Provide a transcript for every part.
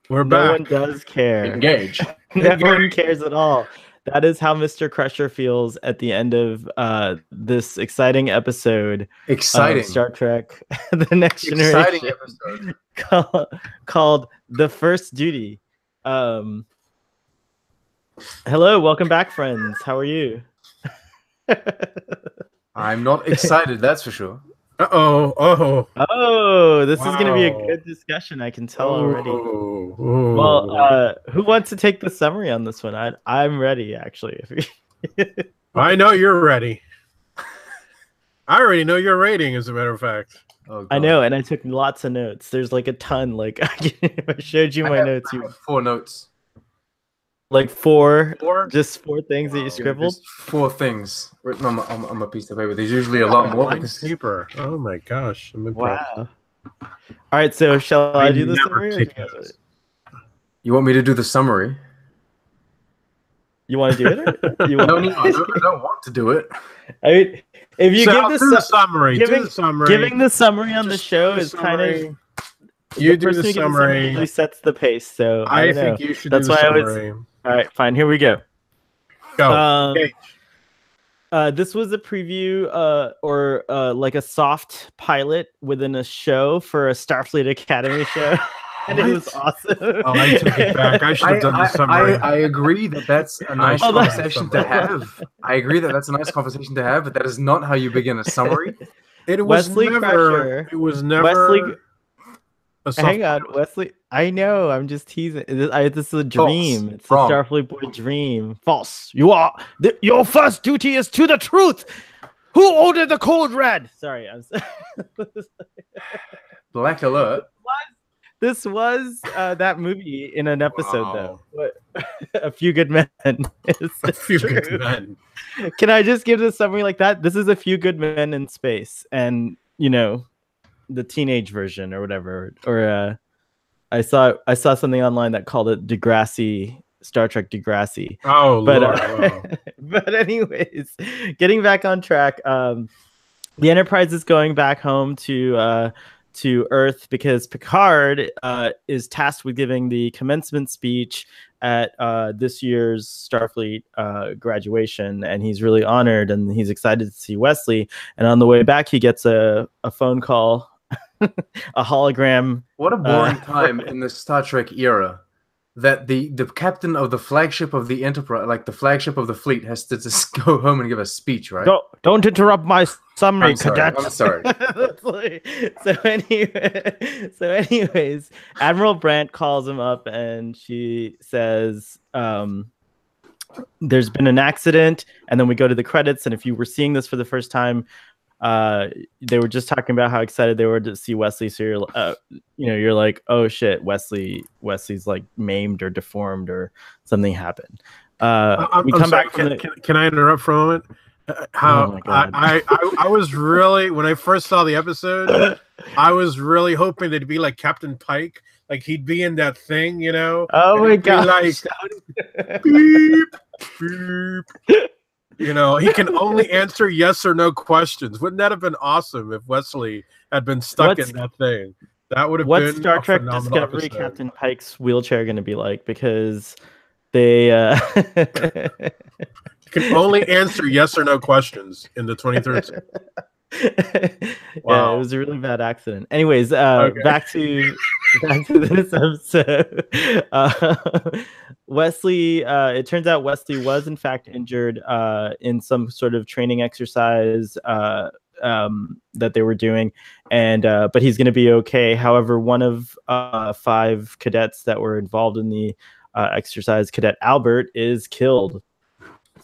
We're No back. one does care. Engage. No one cares at all. That is how Mr. Crusher feels at the end of this exciting episode Exciting. of Star Trek: The Next Exciting Generation, episode. called "The First Duty." Hello, welcome back, friends. How are you? I'm not excited, that's for sure. Oh. This is going to be a good discussion. I can tell already. Well, who wants to take the summary on this one? I'm ready, actually. I know you're ready. I already know your rating, as a matter of fact. Oh, I know, and I took lots of notes. There's like a ton. Like I showed you my notes. I have 4 notes. Like four, just 4 things that you scribbled. Just 4 things written on my piece of paper. There's usually a lot more. Paper. Oh my gosh! I'm impressed. Wow. All right, so shall I do the summary? You want me to do the summary? You want to do it? Or you want No, I don't want to do it. I mean, if you give the summary, giving the summary on the show is kind of. You do the summary. Usually sets the pace, so I think you should. That's do the why summary. All right, fine. Here we go. Go. This was a preview, or like a soft pilot within a show for a Starfleet Academy show, and it was awesome. Oh, I took it back. I should have done the summary. I agree that that's a nice conversation to have. I agree that that's a nice conversation to have, but that is not how you begin a summary. It was Wesley never. Crusher. It was never. Wesley. Hang on, Wesley. I know. I'm just teasing. This is a dream. False. It's Wrong. a Starfleet boy dream. False. Your first duty is to the truth. Who ordered the code red? Sorry, I'm sorry. Black alert. This was that movie in an episode, though. What? A Few Good Men. A Few Good Men. Can I just give the summary like that? This is A Few Good Men in space, and the teenage version or whatever. Or I saw something online that called it Degrassi, Star Trek Degrassi. Oh, but Lord, but anyways, getting back on track. The Enterprise is going back home to Earth because Picard is tasked with giving the commencement speech at this year's Starfleet graduation, and he's really honored and he's excited to see Wesley. And on the way back, he gets a phone call, a hologram. What a boring time in the Star Trek era that the captain of the flagship of the Enterprise, like the flagship of the fleet, has to just go home and give a speech, right? Don't interrupt my summary, cadet. I'm sorry. So anyways, Admiral Brandt calls him up and she says, there's been an accident, and then we go to the credits. And if you were seeing this for the first time, they were just talking about how excited they were to see Wesley. So you're like, oh shit, Wesley's like maimed or deformed or something happened. We come back from can I interrupt for a moment? I was really, when I first saw the episode, I was really hoping that it'd be like Captain Pike, like he'd be in that thing, Oh my god! Like beep, beep. He can only answer yes or no questions. Wouldn't that have been awesome if Wesley had been stuck in that thing? That would have been what's Star Trek Discovery episode. Captain Pike's wheelchair going to be like? Because they can only answer yes or no questions in the 23rd century. Wow. Yeah, it was a really bad accident. Anyways, back to this episode. Wesley, it turns out Wesley was in fact injured in some sort of training exercise that they were doing, and but he's going to be okay. However, one of 5 cadets that were involved in the exercise, Cadet Albert, is killed.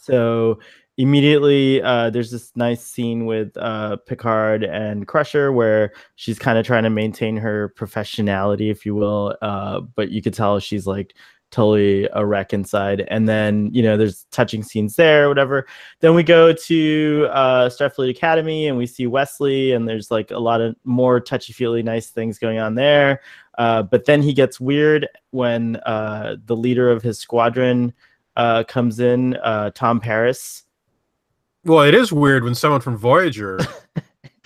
So immediately there's this nice scene with Picard and Crusher where she's kind of trying to maintain her professionality, if you will, but you could tell she's like totally a wreck inside. And then there's touching scenes there or whatever. Then we go to Starfleet Academy and we see Wesley, and there's like a lot of more touchy-feely nice things going on there, but then he gets weird when the leader of his squadron comes in, Tom Paris. Well, it is weird when someone from Voyager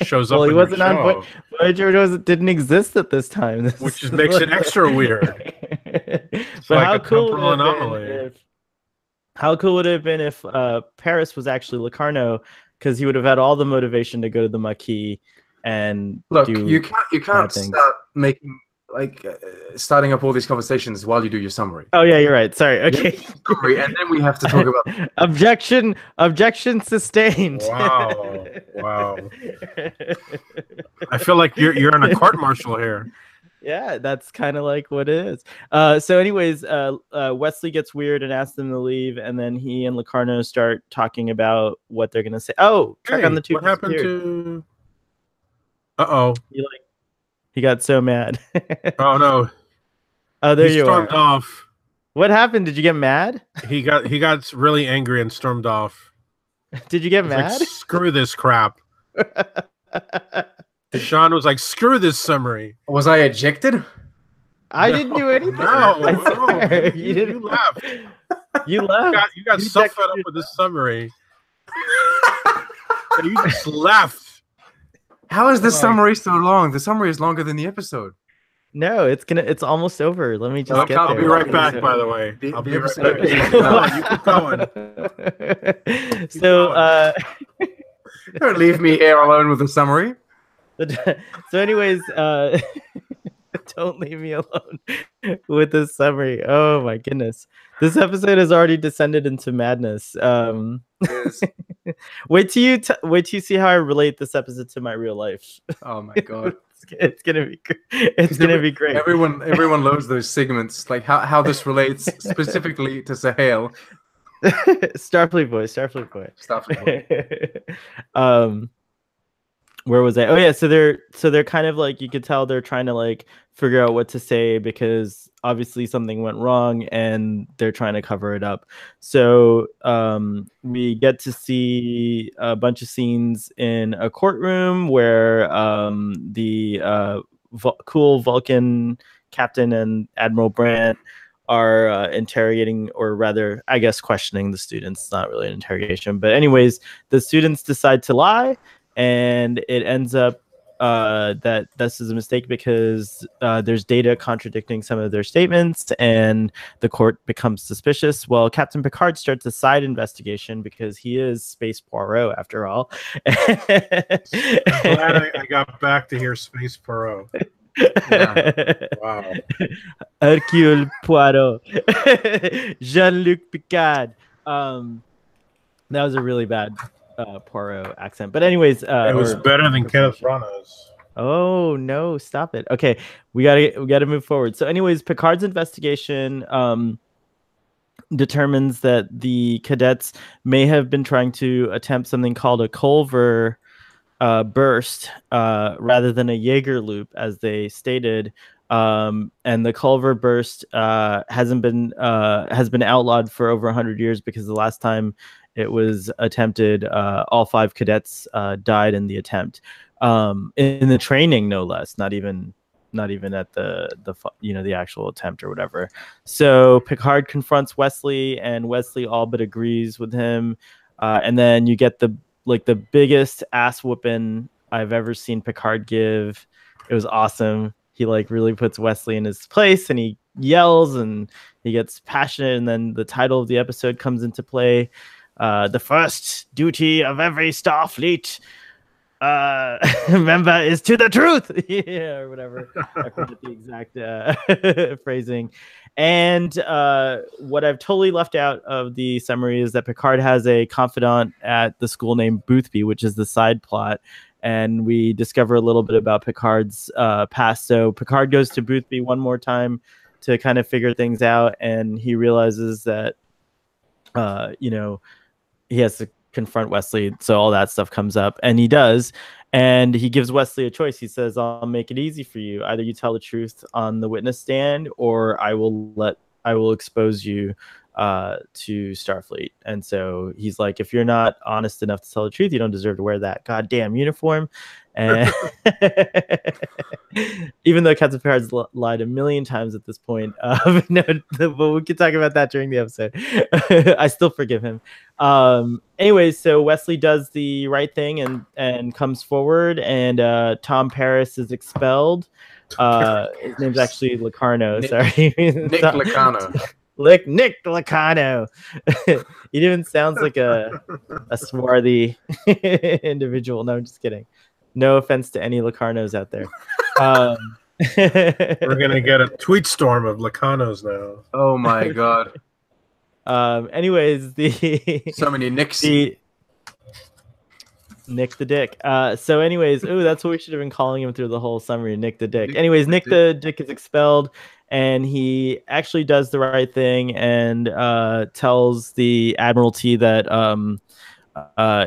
shows up. Well, he wasn't on Voyager. Didn't exist at this time. Which just makes it extra weird. But like how a cool temporal would it have anomaly. been if how cool would it have been if Paris was actually Locarno, because he would have had all the motivation to go to the Maquis and Look, do you can't things. start making starting up all these conversations while you do your summary. Oh yeah, you're right. Sorry. Okay. Summary, and then we have to talk about Objection sustained. Wow. Wow. I feel like you're in a court martial here. Yeah, that's kind of like what it is. So anyways, Wesley gets weird and asks them to leave, and then he and Locarno start talking about what they're gonna say. Oh, track on the tube. What happened to? Uh-oh. He got so mad. Oh no. Oh, there he you stormed are. off. What happened? Did you get mad? He got really angry and stormed off. Did you get mad? Like, screw this crap. Sean was like, screw this summary. Was I ejected? I didn't do anything. No, you didn't. You left. You left. You got so fed up with this summary. You just left. How is this summary so long? The summary is longer than the episode. No, it's almost over. Let me just get I'll there. be right back, by the way. I'll be right back. You keep going. So Don't leave me here alone with the summary. So anyways, don't leave me alone with this summary. Oh my goodness. This episode has already descended into madness. Yes. Wait till you see how I relate this episode to my real life. Oh my god. It's gonna be great. Everyone loves those segments, like how this relates specifically to Sahel. Starfleet boy. Where was I? Oh yeah, so they're kind of like, you could tell they're trying to like figure out what to say, because obviously something went wrong and they're trying to cover it up. So we get to see a bunch of scenes in a courtroom where the cool Vulcan captain and Admiral Brandt are interrogating, or rather, I guess, questioning the students. It's not really an interrogation, but anyways, the students decide to lie. And it ends up that this is a mistake, because there's data contradicting some of their statements, and the court becomes suspicious. Well, Captain Picard starts a side investigation, because he is Space Poirot after all. Glad I got back to hear Space Poirot. Yeah. Wow. Hercule Poirot. Jean-Luc Picard. That was a really bad Poirot accent, but anyways, it was better than Kenneth Branagh's. Oh no, stop it. Okay, we gotta move forward. So anyways, Picard's investigation determines that the cadets may have been trying to attempt something called a Culver burst rather than a Jaeger loop, as they stated. And the Culver burst has been outlawed for over 100 years, because the last time it was attempted, all 5 cadets died in the attempt, in the training, no less. Not even at the actual attempt or whatever. So Picard confronts Wesley, and Wesley all but agrees with him. And then you get the biggest ass whooping I've ever seen Picard give. It was awesome. He really puts Wesley in his place, and he yells and he gets passionate. And then the title of the episode comes into play. The first duty of every Starfleet member is to the truth. Yeah, or whatever. I forget the exact phrasing. And what I've totally left out of the summary is that Picard has a confidant at the school named Boothby, which is the side plot. And we discover a little bit about Picard's past. So Picard goes to Boothby one more time to kind of figure things out, and he realizes that he has to confront Wesley, so all that stuff comes up, and he does, and he gives Wesley a choice. He says, I'll make it easy for you. Either you tell the truth on the witness stand, or I will expose you to Starfleet. And so he's like, if you're not honest enough to tell the truth, you don't deserve to wear that goddamn uniform. And even though Captain Picard's lied a million times at this point, but we can talk about that during the episode. I still forgive him. Anyways, so Wesley does the right thing and comes forward, and Tom Paris is expelled. His name's actually Locarno. Sorry, Nick Locarno. Nick Locarno. He even sounds like a swarthy individual. No, I'm just kidding. No offense to any Locarnos out there. We're gonna get a tweet storm of Locarnos now. Oh my god. Anyways, so many Nicks. Nick the Dick. So anyways, that's what we should have been calling him through the whole summary, Nick the Dick. Anyways, Nick the Dick is expelled, and he actually does the right thing and tells the Admiralty that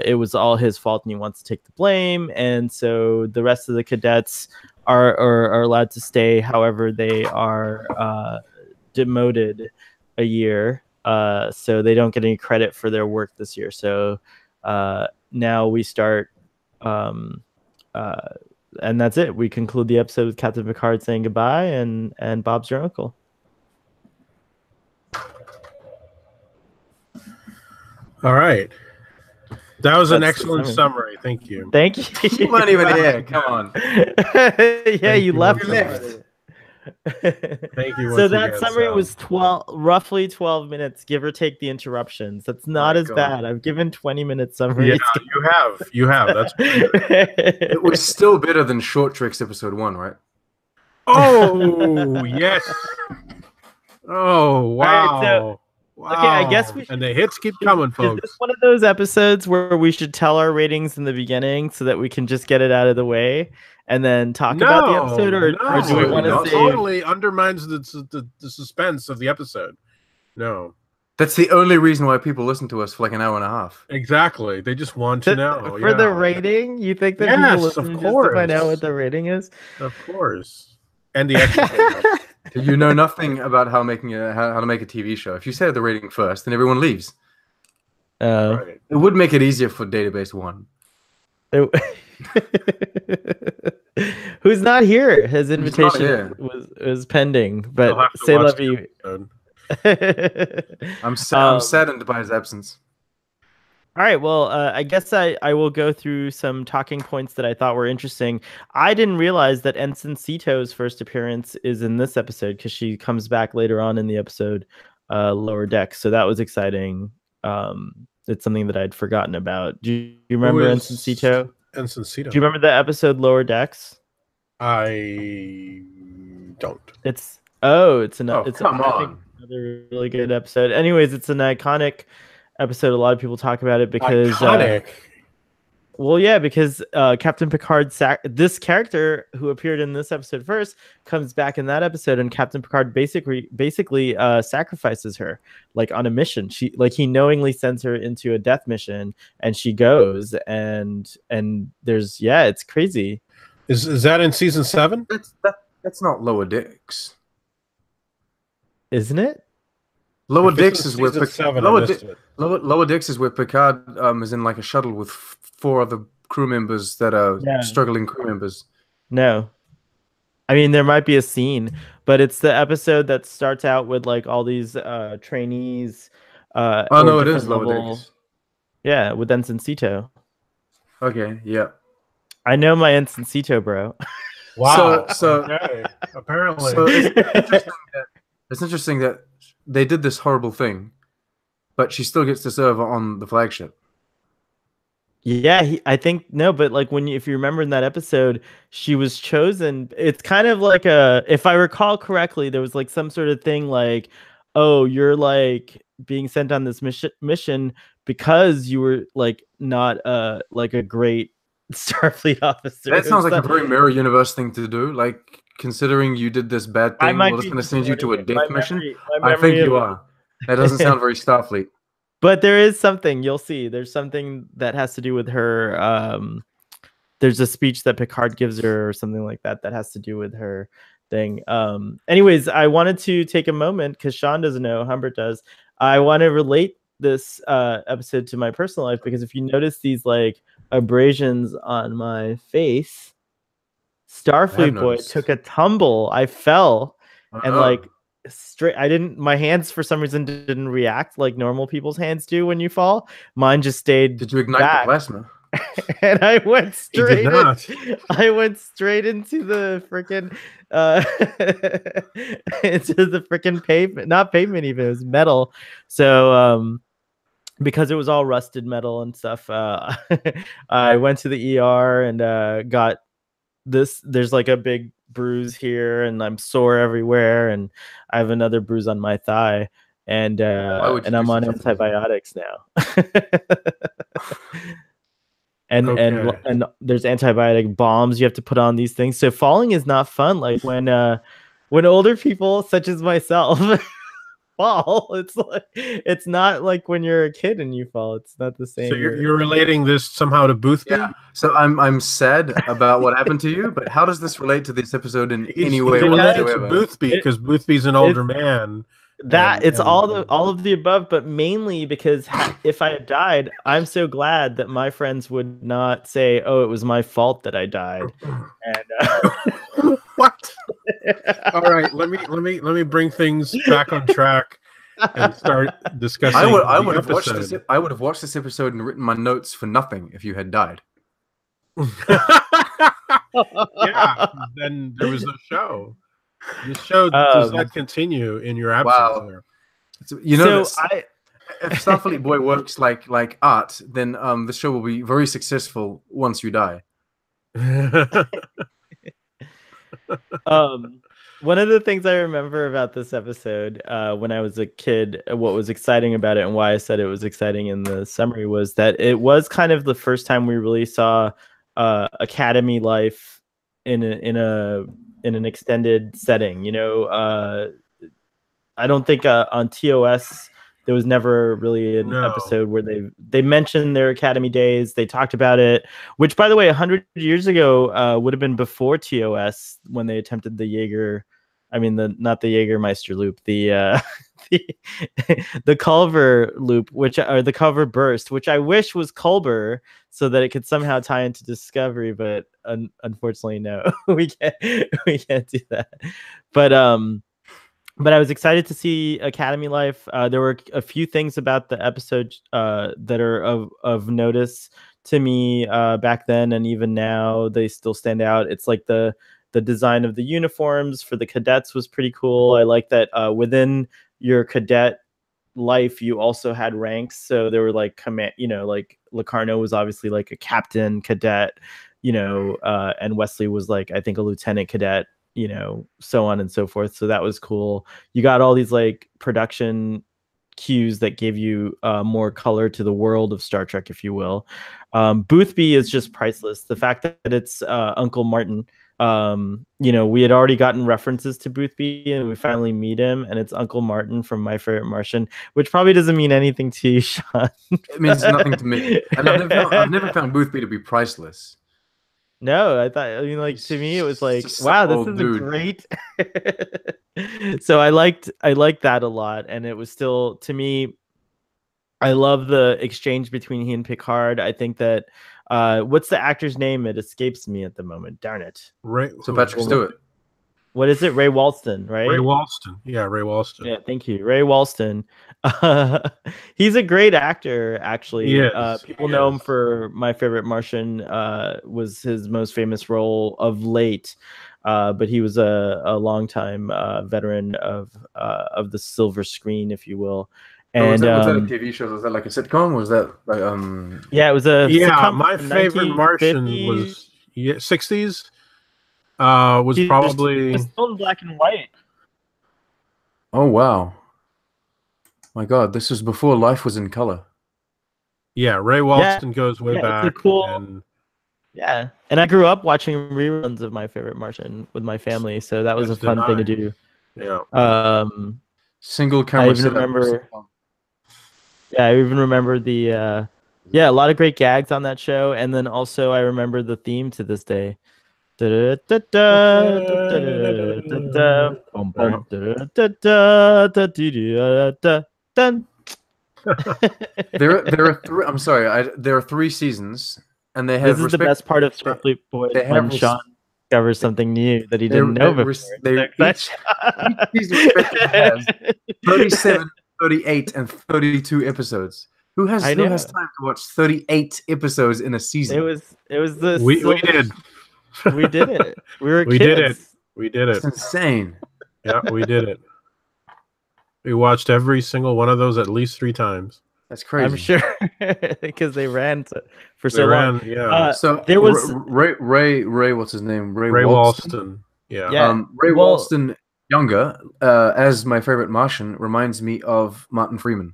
it was all his fault and he wants to take the blame. And so the rest of the cadets are allowed to stay. However, they are demoted a year, so they don't get any credit for their work this year. So now we start, and that's it. We conclude the episode with Captain Picard saying goodbye, and Bob's your uncle. All right. That was an excellent summary. Thank you. Thank you. You weren't even here. Come on. Yeah, you left. Thank you. So that summary was roughly 12 minutes, give or take the interruptions. That's not as bad. I've given 20-minute summary. Yeah, you have. That's it was still better than Short Tricks episode 1, right? Oh yes. Oh wow. Right, wow. Okay, I guess and the hits keep coming, folks. Is this one of those episodes where we should tell our ratings in the beginning so that we can just get it out of the way and then talk about the episode, or do we want to say totally undermines the suspense of the episode? No. That's the only reason why people listen to us for like an hour and a half. Exactly. They just want to know. For the rating? You think that people listen just to find out what the rating is? Of course. And the extra. You know nothing about how to make a TV show. If you say the rating first, then everyone leaves. Right. It would make it easier for Database 1. Who's not here? His invitation was pending, but say love you. I'm saddened by his absence. All right, well, I guess I will go through some talking points that I thought were interesting. I didn't realize that Ensign Sito's first appearance is in this episode because she comes back later on in the episode, Lower Decks. So that was exciting. It's something that I'd forgotten about. Do you remember Ensign Sito? Ensign Sito. Do you remember the episode Lower Decks? I don't. It's another really good episode. Anyways, it's an iconic episode. A lot of people talk about it because because Captain Picard this character who appeared in this episode first comes back in that episode, and Captain Picard basically sacrifices her like on a mission. He knowingly sends her into a death mission, and she goes, and there's it's crazy. Is that in season 7? That's not Lower Decks, isn't it? Lower Decks is where Lower Decks is where Picard is in like a shuttle with 4 other crew members that are struggling crew members. No, I mean there might be a scene, but it's the episode that starts out with like all these trainees. No, it is Lower Decks. Yeah, with Ensign Sito. Okay, yeah. I know my Ensign Sito, bro. Wow. So okay. Apparently, it's interesting that they did this horrible thing, but she still gets to serve on the flagship. Yeah, but like if you remember in that episode, she was chosen. It's kind of like if I recall correctly, there was like some sort of thing like, oh, you're like being sent on this mission because you were like not like a great Starfleet officer. That sounds like a very Mirror Universe thing to do. Like, considering you did this bad thing, we're just going to send you to a death mission. I think you are. That doesn't sound very Starfleet. But there is something, you'll see. There's something that has to do with her. There's a speech that Picard gives her or something like that has to do with her thing. Anyways, I wanted to take a moment because Sean doesn't know, Humbert does. I want to relate this episode to my personal life, because if you notice these like abrasions on my face, Starfleet Boy took a tumble. I fell and like straight. My hands for some reason didn't react like normal people's hands do when you fall. Mine just stayed. Did you ignite back. the plasma? And I went straight. I went straight into the freaking into the freaking pavement. Not pavement, even, it was metal. So because it was all rusted metal and stuff, I went to the ER and got this. There's like a big bruise here, and I'm sore everywhere, and I have another bruise on my thigh, and I'm on antibiotics now. And there's antibiotic bombs you have to put on these things. So falling is not fun. Like when older people such as myself fall, it's not like when you're a kid and you fall. It's not the same. So you're relating this somehow to Boothby? Yeah. So I'm sad about what happened to you, but how does this relate to this episode in any way whatsoever? Boothby, because Boothby's an older man. All of the above, but mainly because if I had died, I'm so glad that my friends would not say, "Oh, it was my fault that I died." And what? All right, let me bring things back on track and start discussing. I would have watched this episode and written my notes for nothing if you had died. Yeah, then there was no show. The show does not continue in your absence. Wow. You know, if Starfleet Boy works like art, then the show will be very successful once you die. One of the things I remember about this episode when I was a kid, what was exciting about it and why I said it was exciting in the summary was that it was kind of the first time we really saw Academy life in an extended setting. You know, I don't think on TOS there was never really an episode where they mentioned their Academy days. They talked about it, which, by the way, 100 years ago would have been before TOS when they attempted the Jaeger. I mean, not the Jägermeister loop, the Culver loop, or the Culver burst, which I wish was Culber so that it could somehow tie into Discovery, but unfortunately, no, we can't do that. But I was excited to see Academy life. There were a few things about the episode that are of notice to me back then, and even now they still stand out. It's like the design of the uniforms for the cadets was pretty cool. I like that within your cadet life, you also had ranks. So there were like command, like Locarno was obviously like a captain cadet, and Wesley was like, I think, a lieutenant cadet, so on and so forth. So that was cool. You got all these like production cues that give you more color to the world of Star Trek, if you will. Boothby is just priceless. The fact that it's Uncle Martin. We had already gotten references to Boothby and we finally meet him, and it's Uncle Martin from My Favorite Martian, which probably doesn't mean anything to you, Sean. It means nothing to me. And I've never found Boothby to be priceless. No, to me it was like, wow, this is a great. So I liked that a lot, and it was still, to me, I love the exchange between he and Picard. I think that what's the actor's name? It escapes me at the moment. Darn it. So Patrick Stewart. What is it? Ray Walston, right? Ray Walston. Yeah, Ray Walston. Yeah, thank you. Ray Walston. He's a great actor, actually. People know him for My Favorite Martian, was his most famous role of late. But he was a longtime veteran of the silver screen, if you will. And was that a TV show? Was that like a sitcom? Was that like Yeah, it was a sitcom. My Favorite Martian was 60s. Was probably still in black and white. Oh wow! My God, this was before life was in color. Yeah, Ray Walston goes way back. Yeah, and I grew up watching reruns of My Favorite Martian with my family, so that was a fun thing to do. Yeah. Single camera. I even remember the a lot of great gags on that show, and then also I remember the theme to this day. And done. There are three. I'm sorry. There are 3 seasons, and they have. This is the best part of Starfleet Boys when Sean discovers something new that he didn't know before. Each season respectively has 37, 38, and 32 episodes. Who has time to watch 38 episodes in a season? It was the we did. We did it. We were kids. did it. We did it. It's insane. Yeah, we did it. We watched every single one of those at least 3 times. That's crazy. I'm sure because they ran for so long. Yeah. So there was Ray. What's his name? Ray Walston. Yeah. Ray Walston younger, as my favorite Martian, reminds me of Martin Freeman.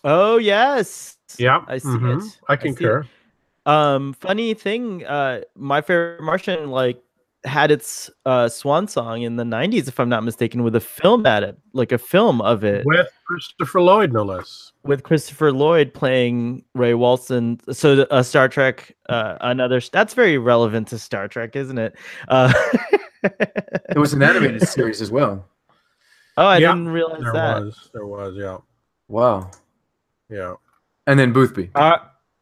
Oh yes. Yeah. I see it. I concur. Funny thing, my favorite Martian had its swan song in the 90s, if I'm not mistaken, with a film a film of it with Christopher Lloyd, no less. With Christopher Lloyd playing Ray Walston. So Star Trek, that's very relevant to Star Trek, isn't it? It was an animated series as well. Oh, I didn't realize There was, yeah. Wow. Yeah. And then Boothby.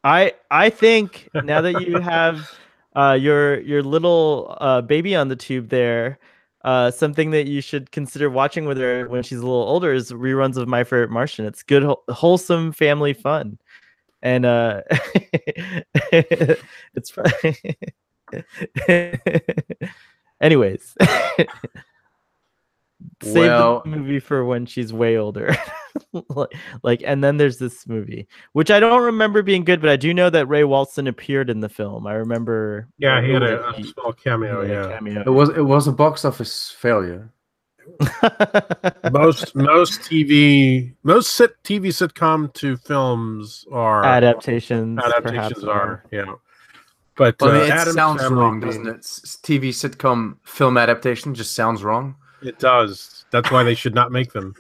I think now that you have your little baby on the tube there, something that you should consider watching with her when she's a little older is reruns of My Favorite Martian. It's good, wholesome family fun, and it's anyways. Save the movie for when she's way older. And then there's this movie, which I don't remember being good, but I do know that Ray Walston appeared in the film. I remember. Yeah, he had a small cameo. It was a box office failure. most TV sitcom to films are adaptations. Adaptations are, yeah. But it sounds wrong, doesn't it? TV sitcom film adaptation just sounds wrong. It does. That's why they should not make them.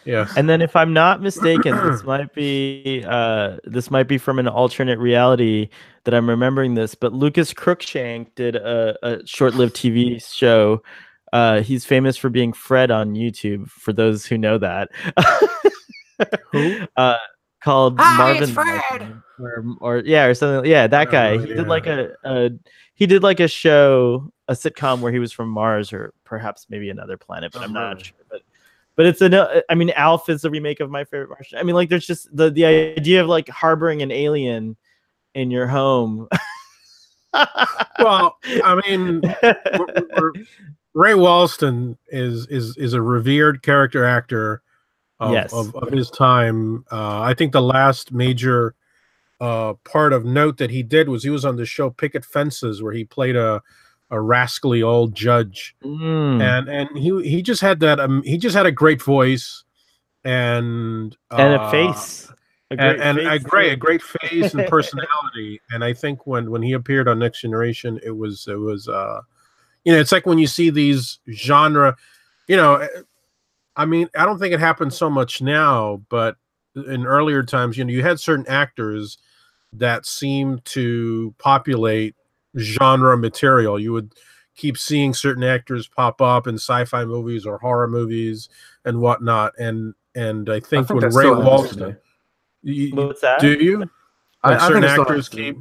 Yeah. And then, if I'm not mistaken, this might be from an alternate reality that I'm remembering this. But Lucas Cruikshank did a short-lived TV show. He's famous for being Fred on YouTube. For those who know that, who? Called Marvin, it's Fred! or something. Yeah, that guy. He did like a show, a sitcom where he was from Mars or perhaps maybe another planet, but I'm not sure. But it's Alf is the remake of My Favorite Martian. I mean, there's just the idea of harboring an alien in your home. Well, I mean, Ray Walston is a revered character actor of his time. I think the last major part of note that he did was he was on the show Picket Fences, where he played a rascally old judge, and he just had that he just had a great voice and a face, a great face and personality. And I think when he appeared on Next Generation, it was it's like when you see these genre, I mean, I don't think it happens so much now, but in earlier times, you had certain actors that seemed to populate genre material. You would keep seeing certain actors pop up in sci-fi movies or horror movies and whatnot. And I think when Ray Walston, what's that? Do you? Certain actors keep.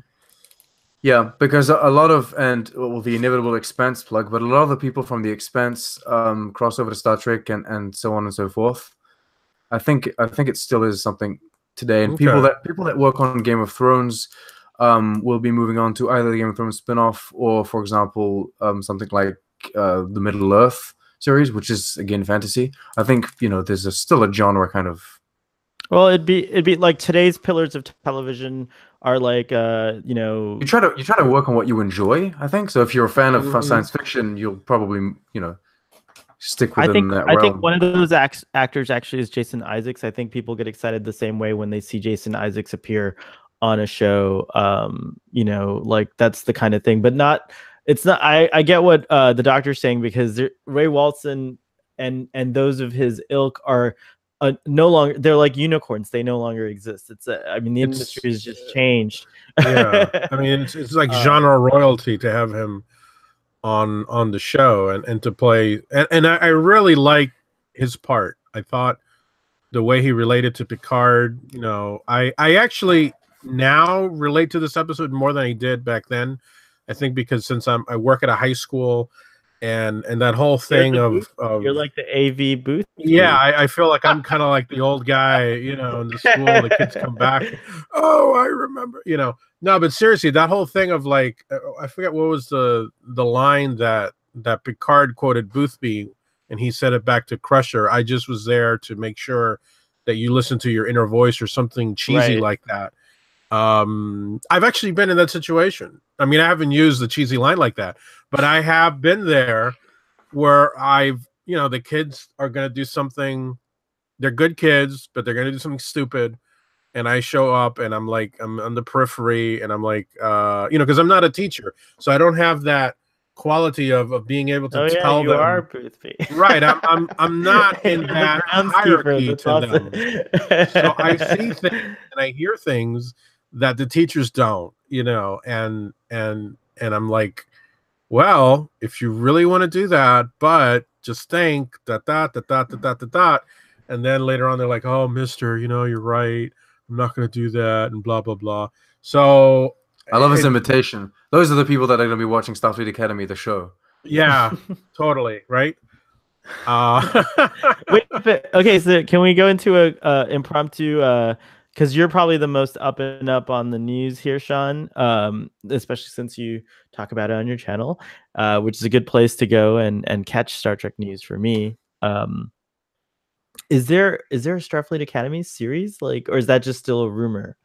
Yeah, because a lot of the inevitable Expanse plug, but a lot of the people from the Expanse cross over to Star Trek and so on and so forth. I think it still is something today, and people that work on Game of Thrones will be moving on to either the Game of Thrones spin-off or, for example, something like the Middle Earth series, which is again fantasy. I think there's still a genre kind of. Well, it'd be like today's pillars of television are like You try to work on what you enjoy. I think so. If you're a fan of science fiction, you'll probably stick within that realm. I think one of those actors actually is Jason Isaacs. I think people get excited the same way when they see Jason Isaacs appear on a show. That's the kind of thing, but it's not. I get what the doctor's saying, because Ray Walston and those of his ilk are no longer. They're like unicorns. They no longer exist. The industry has just changed. Yeah, I mean, it's like genre royalty to have him on the show and to play, and I really like his part. I thought the way he related to Picard. I actually now relate to this episode more than I did back then. I think because since I work at a high school, and that whole thing of you're like the AV booth. Yeah, I feel like I'm kind of like the old guy, in the school. The kids come back. Oh, I remember. No, but seriously, that whole thing of like, I forget what was the line that Picard quoted Boothby, and he said it back to Crusher. I just was there to make sure that you listen to your inner voice, or something cheesy like that. I've actually been in that situation. I mean, I haven't used the cheesy line like that, but I have been there where the kids are going to do something. They're good kids, but they're going to do something stupid. And I show up and I'm like, I'm on the periphery, and I'm like, because I'm not a teacher. So I don't have that quality of being able to tell them. You are Boothby. Right. I'm not in that hierarchy to them. So I see things and I hear things that the teachers don't, and I'm like, well, if you really want to do that, but just think that, and then later on they're like, oh, mister, you're right. I'm not going to do that, and blah, blah, blah. So I love his invitation. Those are the people that are going to be watching Starfleet Academy, the show. Yeah, totally. Right. Wait, okay. So can we go into a impromptu, because you're probably the most up and up on the news here, Sean, especially since you talk about it on your channel, which is a good place to go and catch Star Trek news for me. Is there a Starfleet Academy series, or is that just still a rumor?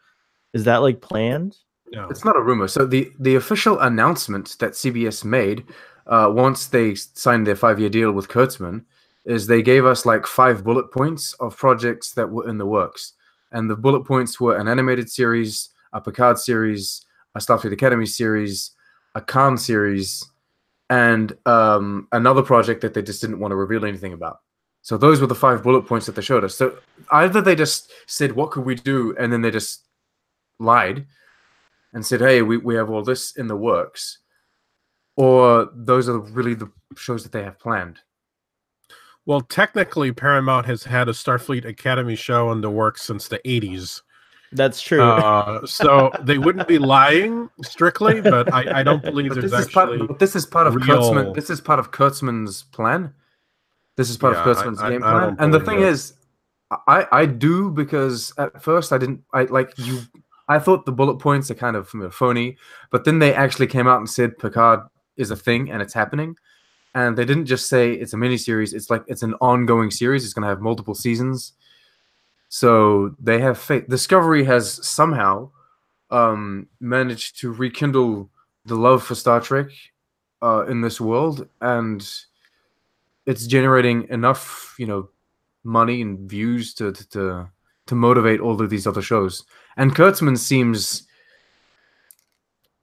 Is that planned? No, it's not a rumor. So the official announcement that CBS made once they signed their 5-year deal with Kurtzman is they gave us 5 bullet points of projects that were in the works. And the bullet points were an animated series, a Picard series, a Starfleet Academy series, a Khan series, and another project that they just didn't want to reveal anything about. So those were the 5 bullet points that they showed us. So either they just said, what could we do? And then they just lied and said, hey, we have all this in the works. Or those are really the shows that they have planned. Well, technically, Paramount has had a Starfleet Academy show in the works since the 80s. That's true. So they wouldn't be lying strictly, but I don't believe there's actually. This is part of Kurtzman. This is part of Kurtzman's plan. This is part of Kurtzman's game plan. And the thing is, I do, because at first I thought the bullet points are kind of phony, but then they actually came out and said Picard is a thing and it's happening. And they didn't just say it's a miniseries. It's an ongoing series. It's going to have multiple seasons. So they have faith. Discovery has somehow managed to rekindle the love for Star Trek in this world, and it's generating enough, money and views to motivate all of these other shows. And Kurtzman seems,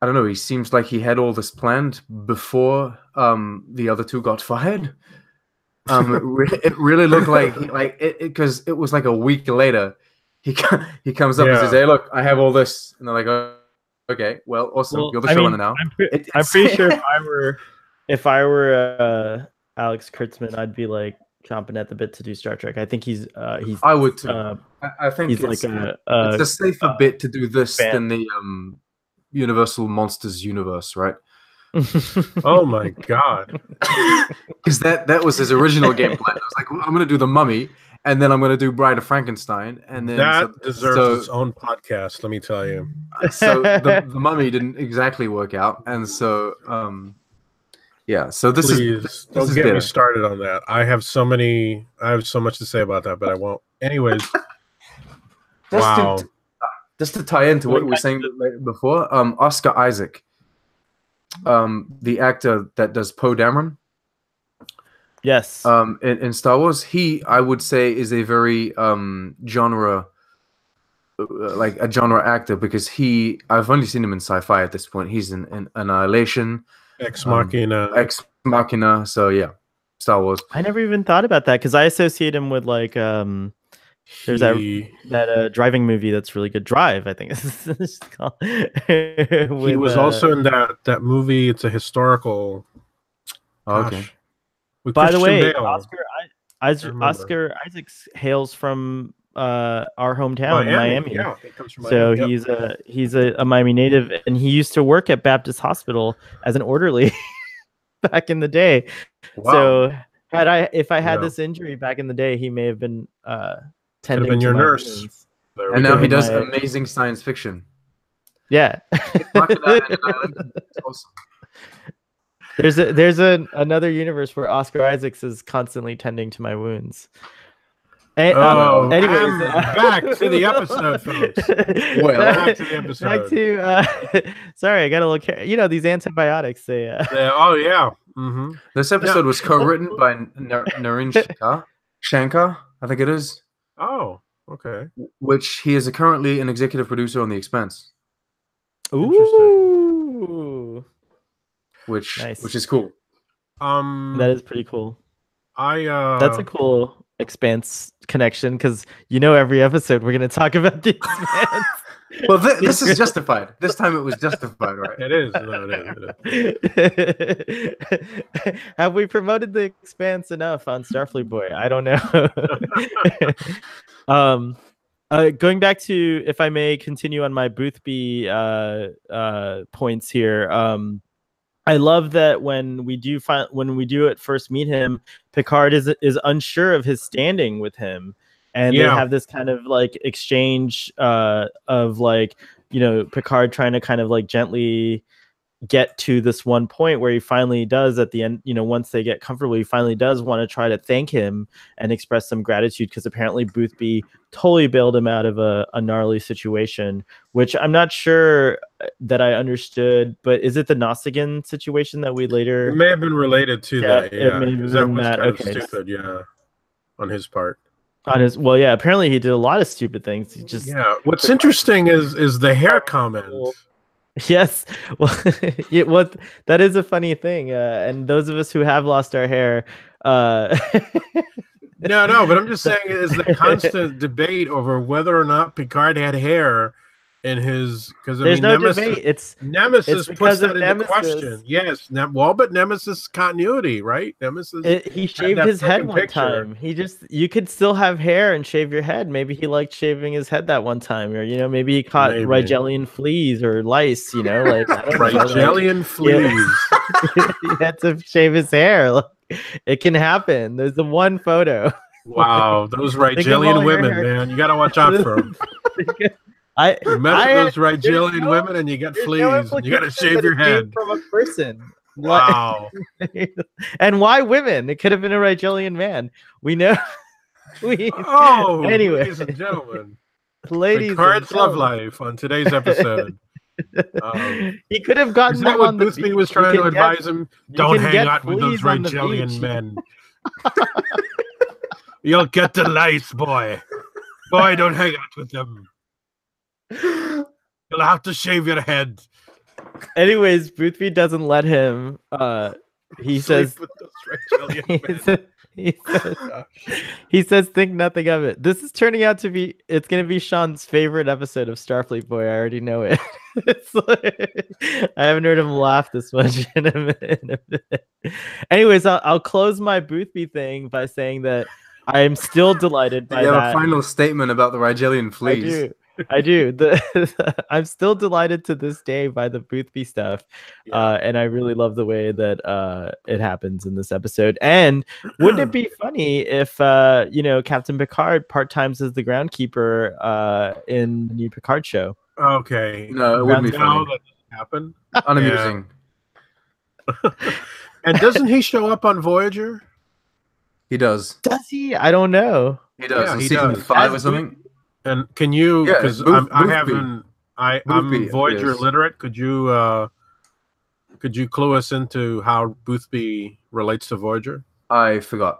I don't know, he seems like he had all this planned before the other two got fired. It really looked like because it was like a week later, he comes up and says, "Hey, look, I have all this," and they're like, "Oh, okay, well, awesome, you're the showrunner now." I'm pretty sure if I were Alex Kurtzman, I'd be chomping at the bit to do Star Trek. I think he's. I would too. I think he's it's a safer bit to do this than the Universal Monsters universe, right? Oh my god! Because that was his original game plan. I was like, well, I'm going to do the Mummy, and then I'm going to do Bride of Frankenstein, and then that deserves its own podcast. Let me tell you. So the Mummy didn't exactly work out, and so yeah. So this don't get me started on that. I have so much to say about that, but I won't. Anyways, just to tie into what we were saying before, Oscar Isaac. The actor that does Poe Dameron, yes, in Star Wars, I would say is a very genre actor, because I've only seen him in sci-fi at this point. He's in Annihilation, Ex Machina. So yeah, Star Wars. I never even thought about that, because I associate him with there's that driving movie that's really good, Drive, I think it's called. He was also in that movie. It's a historical. Okay. By the way, Oscar remember. Oscar Isaacs hails from our hometown, Miami. Yeah, he comes from So Miami. Yep. he's a Miami native, and he used to work at Baptist Hospital as an orderly back in the day. Wow. So if I had this injury back in the day, he may have been tending to your my nurse. wounds. And now he does amazing science fiction. Yeah. Awesome. There's another universe where Oscar Isaacs is constantly tending to my wounds. Anyways, back to the episode, folks. Back to the episode. Sorry, I got a little. These antibiotics. This episode was co-written by Naren Shankar, I think it is. Oh, okay. Which he is currently an executive producer on The Expanse. Ooh. Which nice. Which is cool. That is pretty cool. That's a cool Expanse connection, because every episode we're going to talk about The Expanse. Well, this is justified. This time it was justified, right? It is. No, it is. Have we promoted The Expanse enough on Starfleet Boy? I don't know. Going back to, if I may continue on my Boothby points here. I love that when we do at first meet him, Picard is unsure of his standing with him, and they have this kind of like exchange of like, Picard trying to kind of like gently get to this one point where he finally does at the end, once they get comfortable, he finally does want to try to thank him and express some gratitude, because apparently Boothby totally bailed him out of a gnarly situation, which I'm not sure that I understood, but is it the Nostigan situation that we later... It may have been related to that, it may have been that. Kind of stupid, on his part. Apparently he did a lot of stupid things. He just... Yeah, what's interesting is the hair comment. Yes, well, that is a funny thing, and those of us who have lost our hair. No, but I'm just saying, is the constant debate over whether or not Picard had hair in his, because there's no debate. It's Nemesis puts that into Nemesis. question. Yes, but Nemesis continuity, right? Nemesis. He shaved his head one time. You could still have hair and shave your head. Maybe he liked shaving his head that one time, or maybe he caught Rigelian fleas or lice. Like Rigelian fleas. He had to shave his hair. It can happen. There's the one photo. Wow, those Rigelian women, man, you gotta watch out for them. You mess with those Rigelian women and you get fleas. And you got to shave your head. From a person. Wow. And why women? It could have been a Rigelian man. We know. Anyway, ladies and gentlemen. Picard's love life on today's episode. He could have gotten them on the Boothby was trying to advise him. Don't hang out with those Rigelian men. You'll get the lice, boy. Boy, don't hang out with them. You'll have to shave your head. Anyways, Boothby doesn't let him. He says, he says, think nothing of it. This is turning out to be, it's going to be Sean's favorite episode of Starfleet Boy. I already know it. I haven't heard him laugh this much in a minute. Anyways, I'll close my Boothby thing by saying that I am still delighted by that. You have a final statement about the Rigelian fleas. I do. I'm still delighted to this day by the Boothby stuff, and I really love the way that it happens in this episode. And wouldn't it be funny if Captain Picard part-times as the groundkeeper in the new Picard show? Okay, no, it wouldn't be funny. That doesn't happen. Unamusing. And doesn't he show up on Voyager? He does. Does he? I don't know. He does. In season 5 or something. And can you? Because I'm Voyager illiterate. Could you clue us into how Boothby relates to Voyager? I forgot.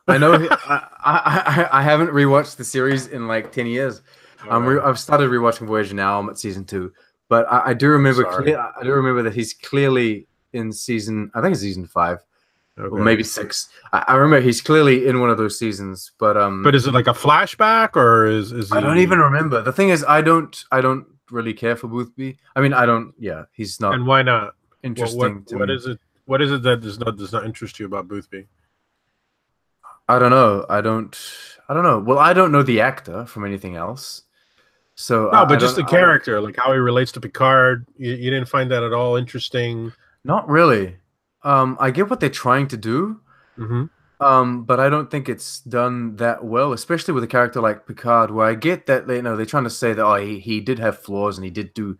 I know. I haven't rewatched the series in like 10 years. I've started rewatching Voyager now. I'm at season 2, but I do remember. I do remember that he's clearly in season. I think it's season 5. Okay. Or maybe 6. I remember he's clearly in one of those seasons, but is it like a flashback or is he... I don't even remember. The thing is, I don't really care for Boothby. I mean, I don't. Yeah, he's not. And why not? Interesting. What is it? What is it that does not interest you about Boothby? I don't know. I don't know. Well, I don't know the actor from anything else, so No, but I just don't. the character, like how he relates to Picard. You didn't find that at all interesting. Not really. I get what they're trying to do, Hmm. but I don't think it's done that well, especially with a character like Picard, where I get that they're trying to say that he did have flaws and he did do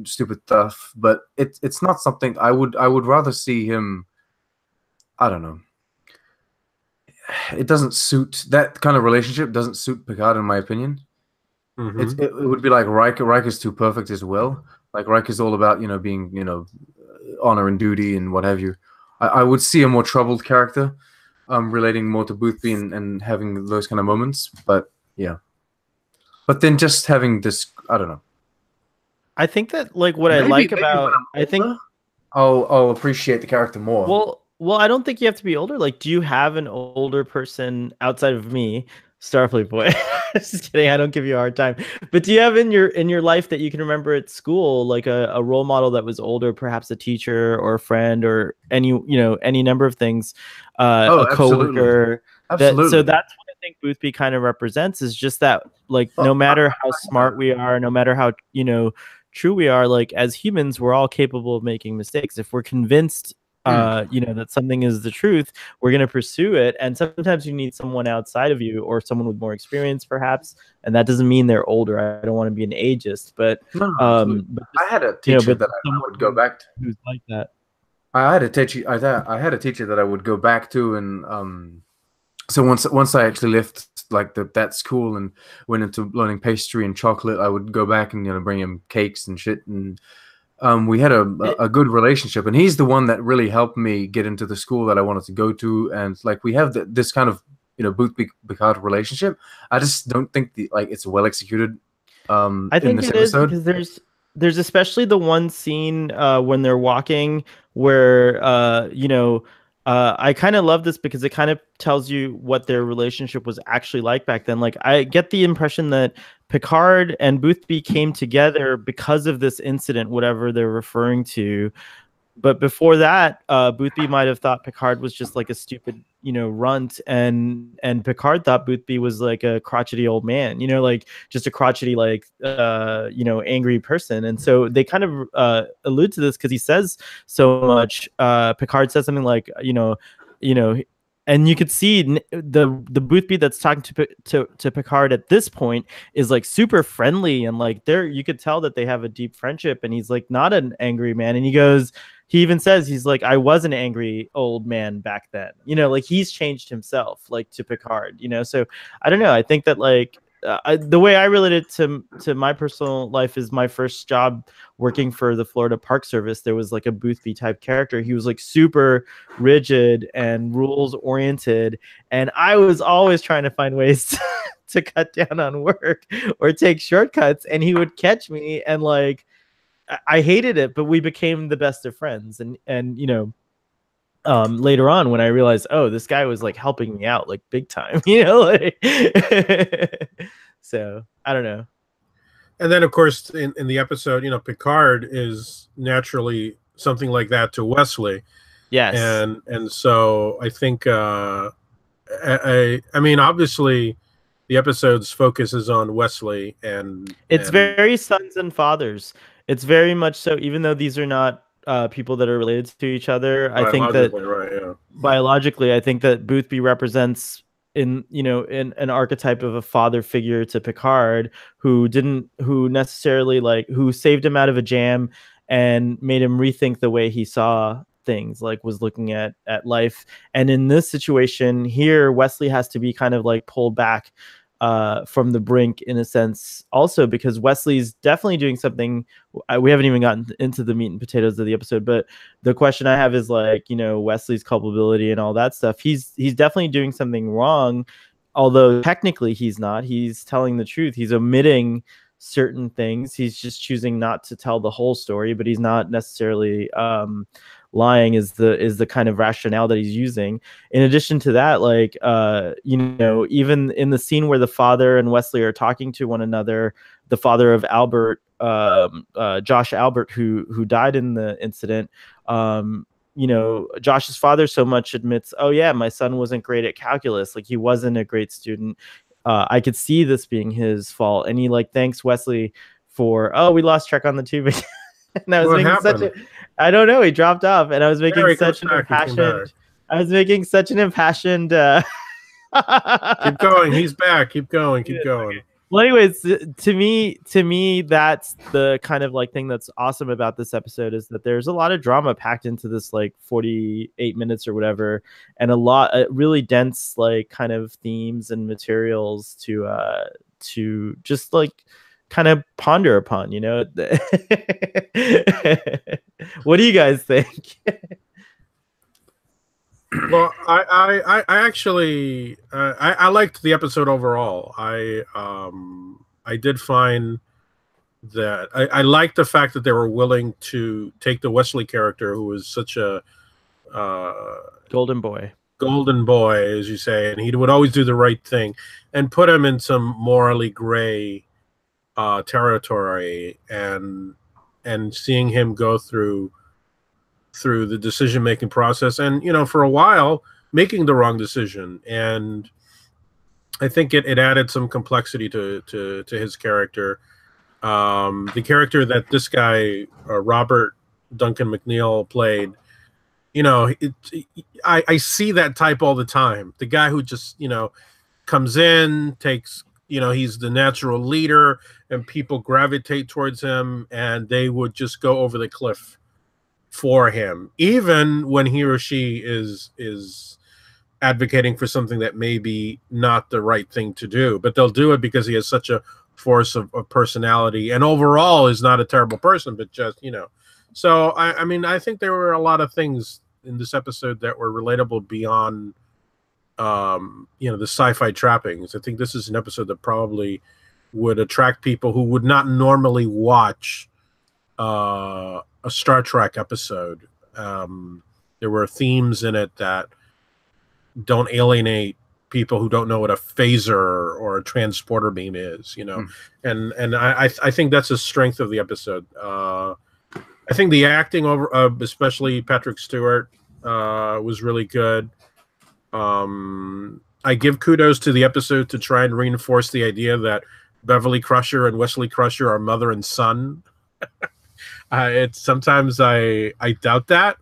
stupid stuff, but it's not something I would rather see him. I don't know. It doesn't suit that kind of relationship. Doesn't suit Picard, in my opinion. Hmm. It would be like Riker. Riker's too perfect as well. Like Riker's all about being honor and duty and what have you. I would see a more troubled character, relating more to Boothby and having those kind of moments. But yeah, but then just having this, I don't know. I think that like what I Maybe like maybe about when I'm I think older, I'll appreciate the character more. well, I don't think you have to be older. Like, do you have an older person outside of me, Starfleet boy? Just kidding. I don't give you a hard time. But do you have in your life that you can remember at school, like a role model that was older, perhaps a teacher or a friend or any number of things, Oh, a absolutely, coworker. So absolutely. that's what I think Boothby kind of represents is just that, like, no Oh, matter how smart we are, no matter how true we are, like as humans, we're all capable of making mistakes. If we're convinced that something is the truth, we're going to pursue it. And sometimes you need someone outside of you or someone with more experience, perhaps. And that doesn't mean they're older. I don't want to be an ageist, but no, absolutely. I had a teacher but that I someone would go back to. who's like that. I had a teacher. I had a teacher that I would go back to, and so once I actually left like that school and went into learning pastry and chocolate, I would go back and bring him cakes and shit, and we had a good relationship. And he's the one that really helped me get into the school that I wanted to go to, and like we have this kind of Boothby Picard relationship. I just don't think it's well executed. I In think this it is episode. because there's especially the one scene when they're walking where I kind of love this because it kind of tells you what their relationship was actually like back then. Like I get the impression that Picard and Boothby came together because of this incident, whatever they're referring to. But before that, Boothby might have thought Picard was just like a stupid, runt, and Picard thought Boothby was like a crotchety old man, like just a crotchety, like angry person. And so they kind of allude to this because he says so much. Picard says something like, and you could see the Boothby that's talking to Picard at this point is like super friendly and like you could tell that they have a deep friendship, and he's like not an angry man, and he even says he's like, I was an angry old man back then, like he's changed himself, like to Picard, so I don't know. I think that like the way I related to my personal life is my first job working for the Florida Park Service. There was like a Boothby type character. He was like super rigid and rules oriented, and I was always trying to find ways to cut down on work or take shortcuts, and he would catch me, and like I hated it, but we became the best of friends. And later on when I realized, oh, this guy was like helping me out like big time, like so I don't know. And then, of course, in the episode, Picard is naturally something like that to Wesley. Yes. And so I think, I mean, obviously, the episode's focus is on Wesley, and it's very sons and fathers. It's very much so, even though these are not people that are related to each other. I think that biologically, I think that Boothby represents in an archetype of a father figure to Picard, who necessarily who saved him out of a jam and made him rethink the way he saw things, like was looking at life. And in this situation here, Wesley has to be kind of like pulled back from the brink in a sense, also because Wesley's definitely doing something. We haven't even gotten into the meat and potatoes of the episode, but the question I have is like, Wesley's culpability and all that stuff. He's definitely doing something wrong, although technically he's not. He's telling the truth. He's omitting certain things. He's just choosing not to tell the whole story, but he's not necessarily lying is the kind of rationale that he's using. In addition to that, like even in the scene where the father and Wesley are talking to one another, the father of Albert, Josh Albert, who died in the incident, you know, Josh's father so much admits, oh yeah, my son wasn't great at calculus. Like he wasn't a great student. I could see this being his fault. And he like thanks Wesley for, oh, we lost track on the tube. And I was What making happened? I don't know. He dropped off and I was making such an impassioned, Keep going. He's back. Keep going. Keep going. Well, anyways, to me, that's the kind of like thing that's awesome about this episode is that there's a lot of drama packed into this like 48 minutes or whatever, and a lot really dense like kind of themes and materials to just like kind of ponder upon, you know. What do you guys think? Well, I actually I liked the episode overall. I did find that I liked the fact that they were willing to take the Wesley character, who was such a golden boy, as you say, and he would always do the right thing, and put him in some morally gray territory, and seeing him go through the decision-making process, and you know, for a while making the wrong decision. And I think it added some complexity to his character. The character that this guy Robert Duncan McNeil played, you know, I see that type all the time. The guy who just, you know, comes in, takes, you know, he's the natural leader and people gravitate towards him and they would just go over the cliff for him, even when he or she is advocating for something that may be not the right thing to do, but they'll do it because he has such a force of personality, and overall is not a terrible person, but just, you know. So I mean, I think there were a lot of things in this episode that were relatable beyond you know, the sci-fi trappings. I think this is an episode that probably would attract people who would not normally watch a Star Trek episode. There were themes in it that don't alienate people who don't know what a phaser or a transporter beam is, you know. And I think that's the strength of the episode. I think the acting over, especially Patrick Stewart, was really good. I give kudos to the episode to try and reinforce the idea that Beverly Crusher and Wesley Crusher are mother and son. It's sometimes I doubt that,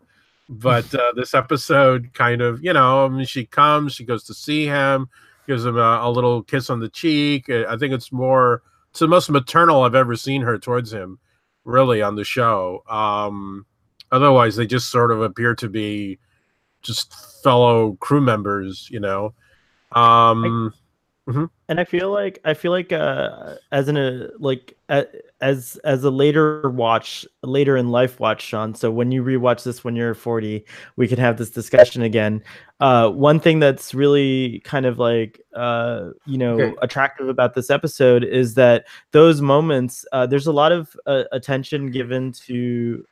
but this episode kind of, you know, I mean, she comes, she goes to see him, gives him a little kiss on the cheek. I think it's the most maternal I've ever seen her towards him, really, on the show. Otherwise, they just sort of appear to be just fellow crew members, you know. And I feel like as a later in life watch, Sean. So when you rewatch this when you're 40, we could have this discussion again. One thing that's really kind of like attractive about this episode is that those moments, there's a lot of attention given to.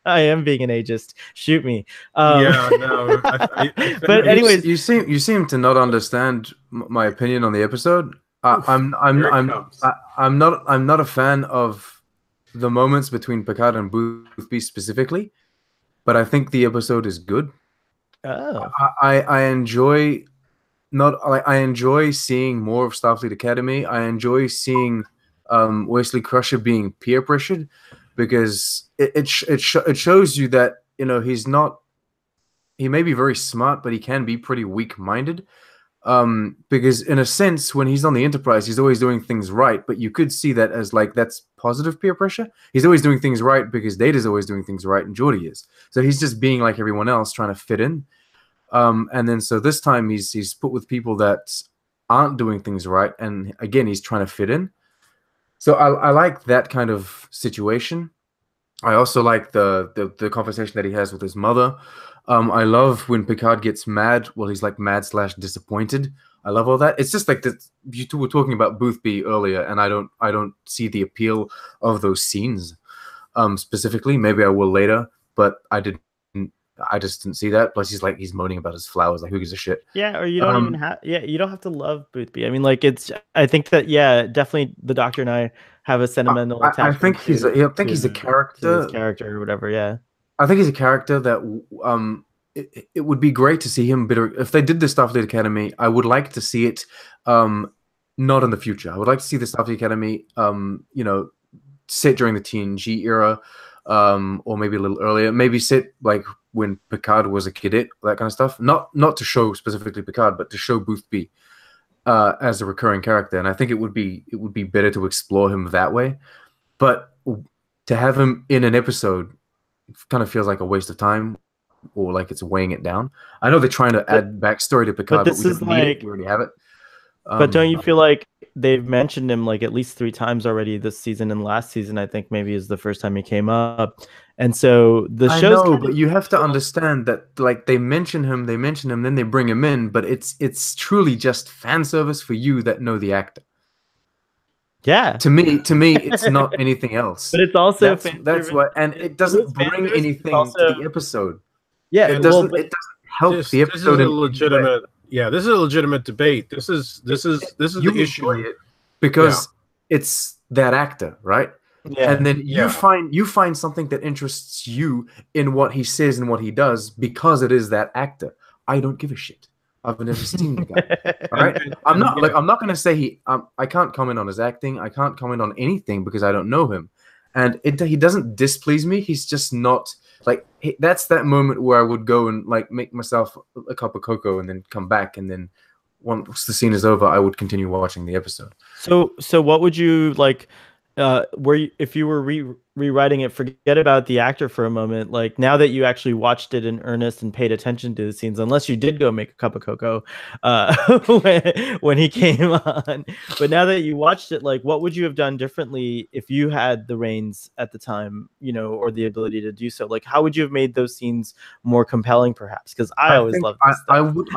I am being an ageist. Shoot me. Yeah, no. But anyways, you seem to not understand my opinion on the episode. I'm not a fan of the moments between Picard and Boothby specifically, but I think the episode is good. Oh. I enjoy seeing more of Starfleet Academy. I enjoy seeing Wesley Crusher being peer pressured, because it shows you that, you know, he may be very smart, but he can be pretty weak-minded. Because in a sense, when he's on the Enterprise, he's always doing things right, but you could see that as like, that's positive peer pressure. He's always doing things right because Data's always doing things right and Geordi is. So he's just being like everyone else, trying to fit in. And then so this time he's put with people that aren't doing things right, and again, he's trying to fit in. So I like that kind of situation. I also like the conversation that he has with his mother. I love when Picard gets mad. Well, he's like mad/disappointed. I love all that. It's just like that. You two were talking about Boothby earlier, and I don't see the appeal of those scenes specifically. Maybe I will later, but I just didn't see that. Plus, he's moaning about his flowers. Like, who gives a shit? Yeah, or you don't even have. Yeah, you don't have to love Boothby. I mean, like, I think that definitely the Doctor and I have a sentimental attachment. I think he's a character. His character or whatever. Yeah. I think he's a character that it would be great to see him better if they did the Starfleet Academy. I would like to see it not in the future. I would like to see the Starfleet Academy you know, set during the TNG era, or maybe a little earlier. Maybe set like when Picard was a cadet, that kind of stuff. Not to show specifically Picard, but to show Boothby as a recurring character. And I think it would be better to explore him that way. But to have him in an episode kind of feels like a waste of time, or like it's weighing it down. I know they're trying to add backstory to Picard, but we don't need it. We already have it. But don't you feel like they've mentioned him like at least 3 times already this season, and last season I think maybe is the first time he came up, and so the show's. I know, but you have to understand that like they mention him, then they bring him in, but it's truly just fan service for you that know the actor. Yeah. To me, it's not anything else. But it's also that's what, and it doesn't bring anything to the episode. Yeah, it doesn't help the episode. This is a legitimate. Yeah, this is a legitimate debate. This is the issue. It because it's that actor, right? Yeah. And then you find something that interests you in what he says and what he does because it is that actor. I don't give a shit. I've never seen the guy. All right, I'm not gonna say I can't comment on his acting. I can't comment on anything because I don't know him, and he doesn't displease me. He's just not like that's that moment where I would go and like make myself a cup of cocoa and then come back, and then once the scene is over, I would continue watching the episode. So what would you like? If you were rewriting it, forget about the actor for a moment. Like now that you actually watched it in earnest and paid attention to the scenes, unless you did go make a cup of cocoa when he came on. But now that you watched it, like what would you have done differently if you had the reins at the time, you know, or the ability to do so? Like how would you have made those scenes more compelling, perhaps? Because I always loved this I would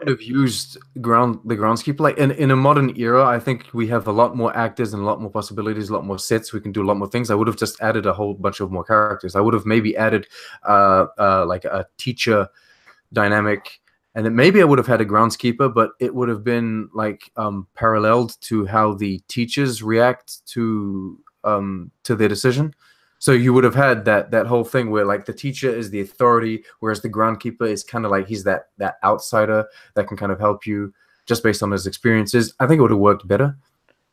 have used the groundskeeper. Like in a modern era, I think we have a lot more actors and a lot more possibilities, a lot more sets. We can do a lot more things. I would have just added a whole bunch of more characters. I would have maybe added like a teacher dynamic, and then maybe I would have had a groundskeeper, but it would have been like paralleled to how the teachers react to their decision. So you would have had that whole thing where like the teacher is the authority, whereas the groundkeeper is kind of like he's that outsider that can kind of help you just based on his experiences. I think it would have worked better.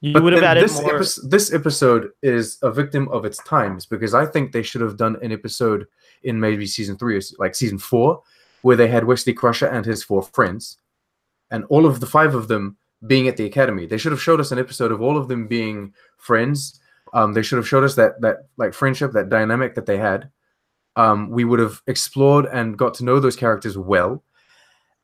You would have added more. This episode is a victim of its times because I think they should have done an episode in maybe season 3 or like season 4 where they had Wesley Crusher and his 4 friends and all of the 5 of them being at the academy. They should have showed us an episode of all of them being friends. They should have showed us that like friendship, that dynamic that they had. We would have explored and got to know those characters well,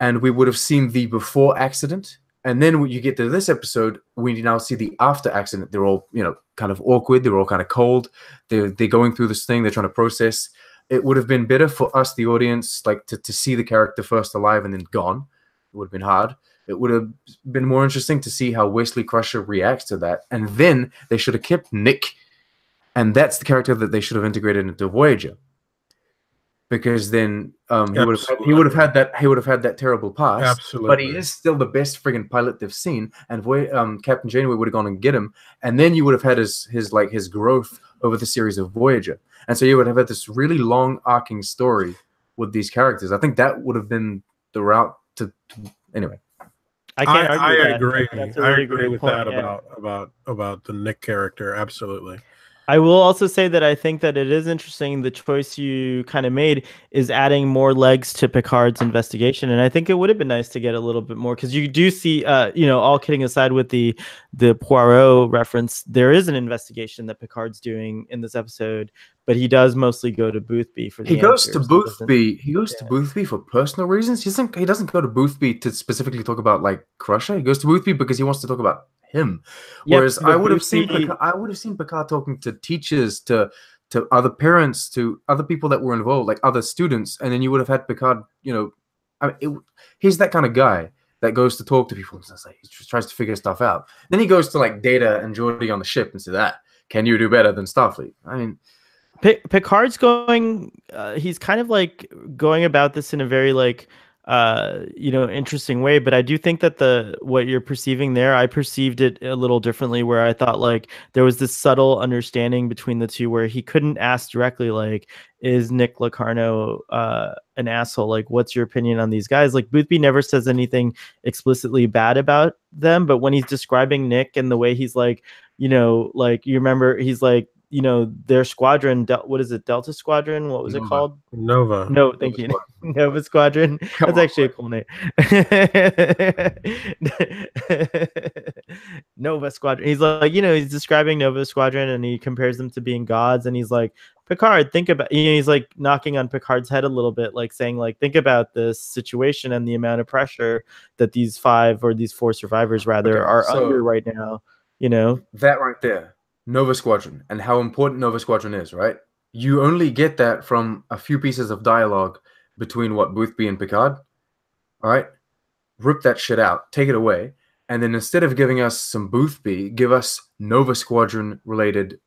and we would have seen the before accident. And then when you get to this episode, we now see the after accident. They're all, you know, kind of awkward. They're all kind of cold. They're going through this thing. They're trying to process. It would have been better for us, the audience, like to see the character first alive and then gone. It would have been hard. It would have been more interesting to see how Wesley Crusher reacts to that. And then they should have kept Nick. And that's the character that they should have integrated into Voyager. Because then he would have had that terrible past. Absolutely. But he is still the best friggin' pilot they've seen. And Captain Janeway would have gone and get him, and then you would have had his growth over the series of Voyager. And so you would have had this really long arcing story with these characters. I think that would have been the route to anyway. I can't argue with that. Agree. I agree with that about the Nick character. Absolutely. I will also say that I think that it is interesting. The choice you kind of made is adding more legs to Picard's investigation, and I think it would have been nice to get a little bit more because you do see, you know, all kidding aside with the Poirot reference, there is an investigation that Picard's doing in this episode, but he does mostly go to Boothby for the answers. He goes to Boothby for personal reasons. He doesn't go to Boothby to specifically talk about like Crusher. He goes to Boothby because he wants to talk about him. Whereas I would have seen Picard talking to teachers, to other parents, to other people that were involved, like other students, and then you would have had Picard, you know, he's that kind of guy that goes to talk to people. Like, he just tries to figure stuff out. Then he goes to like Data and Geordi on the ship and says, can you do better than Starfleet? I mean, Picard's going, he's kind of like going about this in a very like interesting way. But I do think that what you're perceiving there, I perceived it a little differently, where I thought like there was this subtle understanding between the two where he couldn't ask directly, like, is Nick Locarno an asshole? Like, what's your opinion on these guys? Like, Boothby never says anything explicitly bad about them, but when he's describing Nick and the way he's like, like, you remember, he's like, their squadron, what is it, Delta Squadron? What was it called? Nova. No, thank you. Nova Squadron. That's actually a cool name. Nova Squadron. He's like, he's describing Nova Squadron and he compares them to being gods. And he's like, Picard, think about, he's like knocking on Picard's head a little bit, like saying, like, think about this situation and the amount of pressure that these four survivors rather are under right now. That right there. Nova Squadron and how important Nova Squadron is, right? You only get that from a few pieces of dialogue between Boothby and Picard. All right? Rip that shit out, take it away, and then instead of giving us some Boothby, give us Nova Squadron related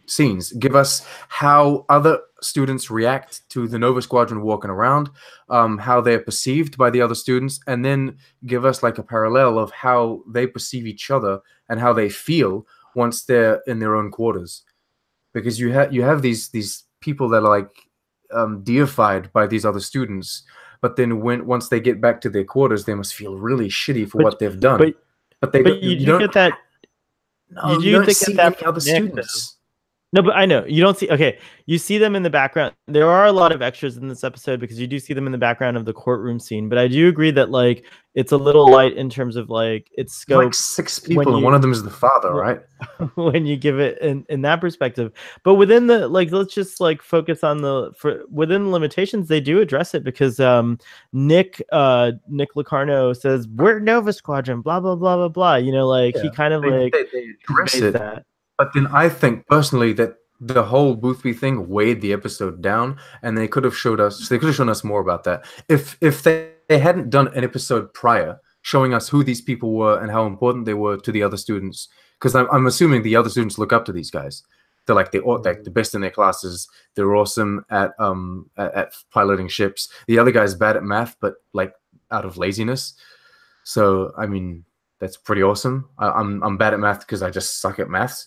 scenes. Give us how other students react to the Nova Squadron walking around, how they're perceived by the other students, and then give us like a parallel of how they perceive each other and how they feel once they're in their own quarters, because you have these people that are like deified by these other students, but then once they get back to their quarters, they must feel really shitty for what they've done. But you don't get that. No, you don't see any other students. No, but I know you don't see. Okay, you see them in the background. There are a lot of extras in this episode because you do see them in the background of the courtroom scene. But I do agree that like it's a little light in terms of like its scope. Like 6 people, and one of them is the father, right? When you give it in that perspective, but within the let's just like focus on within the limitations. They do address it because Nick Locarno says we're Nova Squadron, blah blah blah blah blah. He kind of they address it. That. But then I think personally that the whole Boothby thing weighed the episode down, and they could have shown us more about that. If they hadn't done an episode prior showing us who these people were and how important they were to the other students, because I'm assuming the other students look up to these guys. They're like the best in their classes. They're awesome at piloting ships. The other guy's bad at math, but like out of laziness. So I mean, that's pretty awesome. I'm bad at math because I just suck at maths.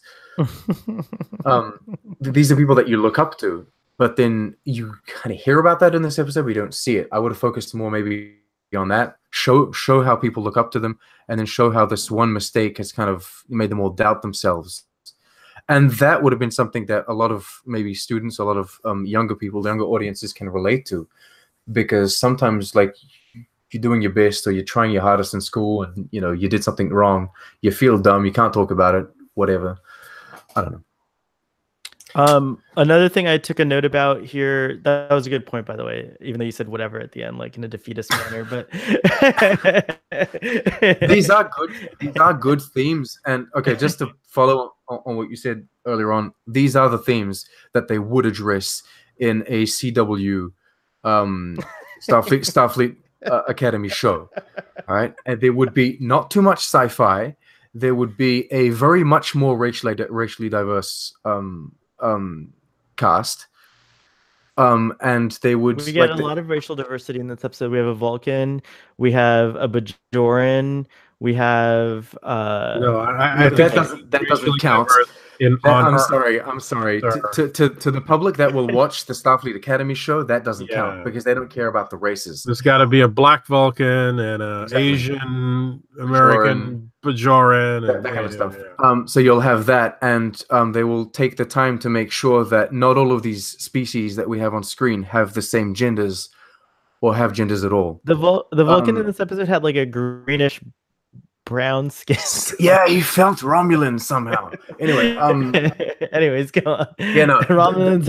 These are people that you look up to, but then you kind of hear about that in this episode. We don't see it. I would have focused more maybe on that. Show how people look up to them, and then show how this one mistake has kind of made them all doubt themselves. And that would have been something that a lot of maybe students, a lot of younger audiences can relate to, because sometimes like you're doing your best or you're trying your hardest in school, and you did something wrong, you feel dumb, you can't talk about it, whatever. I don't know. Another thing I took a note about here, that was a good point, by the way, even though you said whatever at the end, like in a defeatist manner, but these are good themes. And okay, just to follow on what you said earlier on, these are the themes that they would address in a CW Starfleet Academy show. All right, and there would be not too much sci-fi. There would be a very much more racially diverse cast, and they would. We get a lot of racial diversity in this episode. We have a Vulcan, we have a Bajoran, we have. That doesn't count. I'm sorry. To the public that will watch the Starfleet Academy show, that doesn't count because they don't care about the races. There's got to be a Black Vulcan and an Asian American Bajoran, and that kind of stuff. Yeah. So you'll have that, and they will take the time to make sure that not all of these species that we have on screen have the same genders or have genders at all. The Vulcan in this episode had like a greenish brown skin. Yeah, he felt Romulan somehow. Anyway, anyways, go on. Yeah, no. Romulans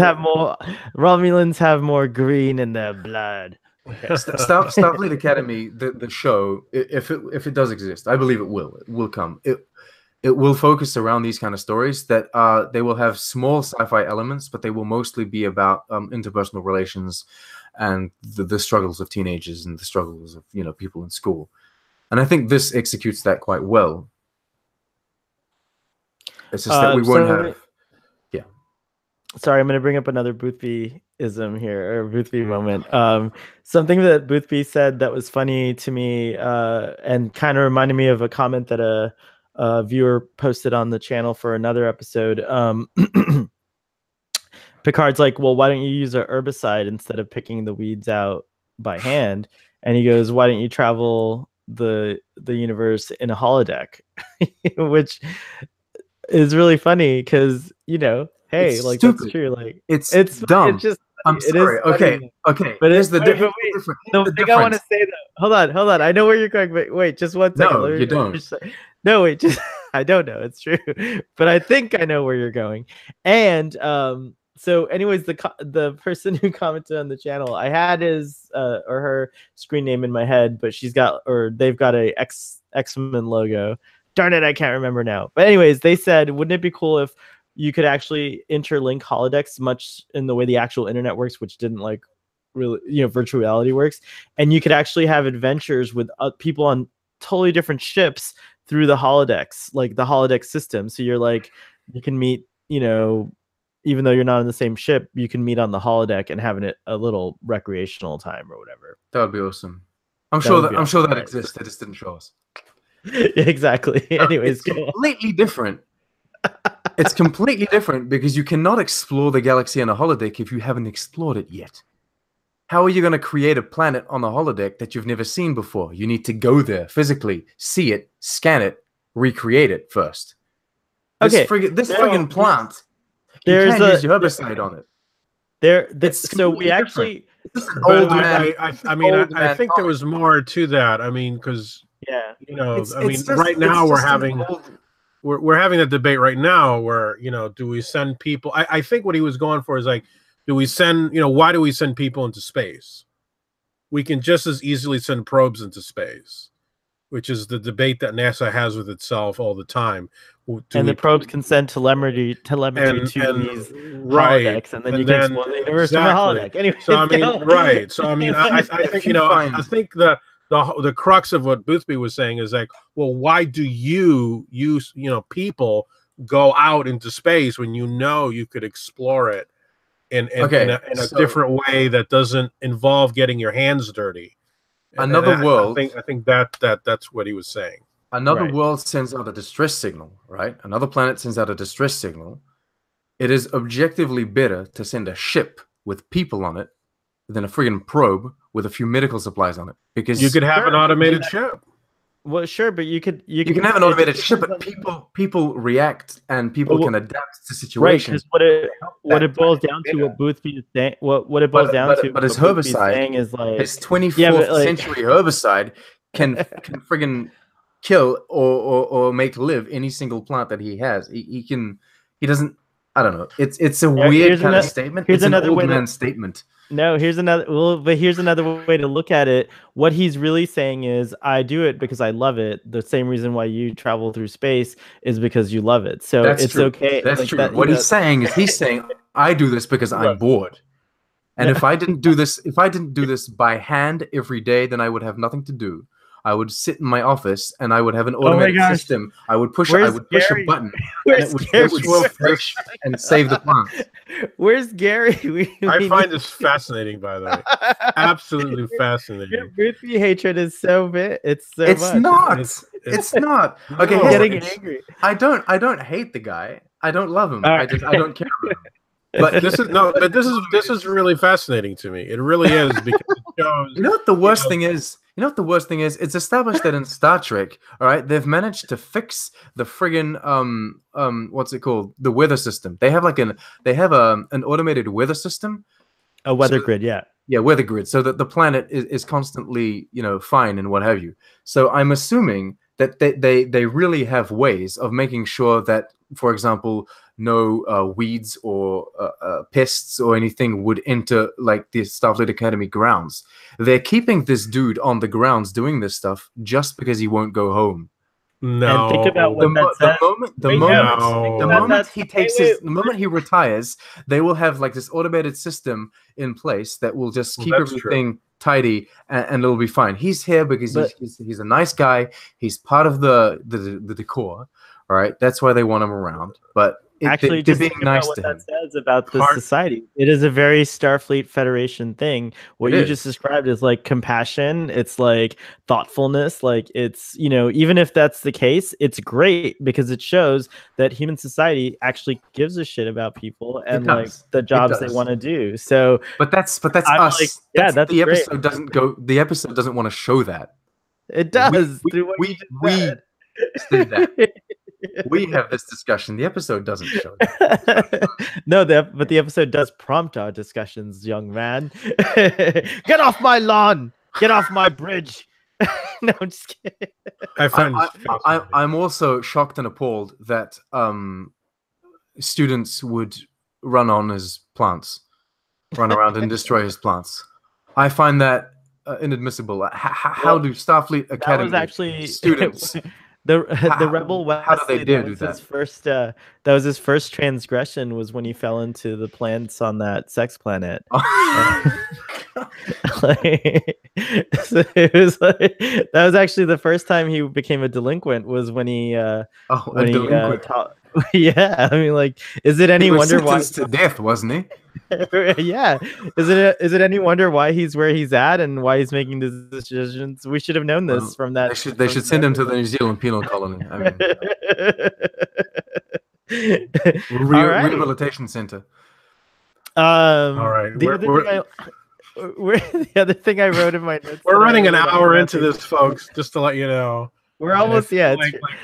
have more green in their blood. Okay. Starfleet Academy, the show, if it does exist, I believe it will come. It will focus around these kind of stories that they will have small sci-fi elements, but they will mostly be about interpersonal relations and the struggles of teenagers and the struggles of people in school. And I think this executes that quite well. It's just that we won't have. Yeah. sorry, I'm going to bring up another Boothby-ism here, or Boothby moment. Something that Boothby said that was funny to me, and kind of reminded me of a comment that a viewer posted on the channel for another episode. Picard's like, well, why don't you use a herbicide instead of picking the weeds out by hand? And he goes, why don't you travel the universe in a holodeck? Which is really funny because, you know, hey, It's like stupid. that's true. Like it's It's dumb. just I'm sorry. Okay. But Here's the wait, difference. the thing I want to say though. Hold on. I know where you're going, but wait, just 1 second. No, you don't. No, wait, just I don't know. It's true, but I think I know where you're going. And so, anyways, the person who commented on the channel, I had his or her screen name in my head, but they've got a X-Men logo. Darn it, I can't remember now. But anyways, they said, wouldn't it be cool if you could actually interlink holodecks much in the way the actual internet works, which didn't like really, you know, virtual reality works, and you could actually have adventures with people on totally different ships through the holodecks, like the holodeck system. So you're like, you can meet, you know, even though you're not on the same ship, you can meet on the holodeck and having it a little recreational time or whatever. That would be awesome. I'm sure that exists. They just didn't show us. Exactly. Anyways, it's completely different. It's completely different because you cannot explore the galaxy on a holodeck if you haven't explored it yet. How are you going to create a planet on a holodeck that you've never seen before? You need to go there physically, see it, scan it, recreate it first. This friggin' plant, you can't use your herbicide on it. So we actually... I think there was more to that. I mean, because... Yeah, you know, right now we're having a debate right now where, you know, do we send people? I think what he was going for is like, do we send, you know, why do we send people into space? We can just as easily send probes into space, which is the debate that NASA has with itself all the time. The probes can send telemetry to these holodecks, and then you can explore the universe from a holodeck. Anyway, so I mean, right. So I mean, I think, you know, I think the crux of what Boothby was saying is like, well, why do you people go out into space when you know you could explore it in a different way that doesn't involve getting your hands dirty? Another world. I think that's what he was saying. Another world sends out a distress signal, right? Another planet sends out a distress signal. It is objectively better to send a ship with people on it than a friggin' probe with a few medical supplies on it, because you could have an automated ship. Well, sure, but you can have an automated ship, but people react and people can adapt to situations. Right, what it boils down to, what Boothby is saying, what it boils down to, but his herbicide is like his 24th century herbicide can friggin' kill or make live any single plant that he has. He doesn't. I don't know. It's a weird kind of statement. It's an old man statement. No, here's another way to look at it. What he's really saying is, I do it because I love it. The same reason why you travel through space is because you love it. So it's true. Okay. That's true. What he's saying is, I do this because I'm bored. And if I didn't do this by hand every day, then I would have nothing to do. I would sit in my office and I would have an automatic system. I would push a button and it would and save the plant. Where's Gary? I find this fascinating, by the way. Absolutely fascinating. Your Boothby hatred is so big. It's not. It's not. Okay, getting angry. I don't hate the guy. I don't love him. I don't care about him. But this is really fascinating to me. It really is, because it shows. You know what the worst thing is? It's established that in Star Trek, all right, they've managed to fix the friggin' what's it called? The weather system. They have an automated weather system. A weather grid, yeah. Yeah, weather grid. So that the planet is constantly, fine and what have you. So I'm assuming that they really have ways of making sure that, for example, no weeds or pests or anything would enter like the Starfleet Academy grounds. They're keeping this dude on the grounds doing this stuff just because he won't go home. No. And think about what the moment he retires, they will have like this automated system in place that will just keep everything tidy and it'll be fine. He's here because he's a nice guy. He's part of the decor. All right, that's why they want him around. But Actually, they're just being think about nice what to that him. says about the society. It is a very Starfleet Federation thing. What It you is. just described is like compassion. It's like thoughtfulness. Like it's, you know, even if that's the case, it's great because it shows that human society actually gives a shit about people and like the jobs they want to do. So, but that's I'm us. like, yeah, that's the great. episode doesn't go. The episode doesn't want to show that. It does. through what you just said that. We have this discussion. The episode doesn't show that. No, but the episode does prompt our discussions, young man. Get off my lawn! Get off my bridge! No, I'm just kidding. I'm also shocked and appalled that students would run on his plants, run around and destroy his plants. I find that inadmissible. How do Starfleet Academy students? The rebel Wesley, how do they dare do that? His first, that was his first transgression was when he fell into the plants on that sex planet. So it was like, that was actually the first time he became a delinquent was when he yeah, I mean, like, is it any wonder why to death, wasn't he? Yeah, is it any wonder why he's where he's at and why he's making these decisions? We should have known this from that. They should send him to the New Zealand penal colony. I mean, rehabilitation center. All right. The other thing I wrote in my notes. We're running an hour into this, folks. Just to let you know. We're almost,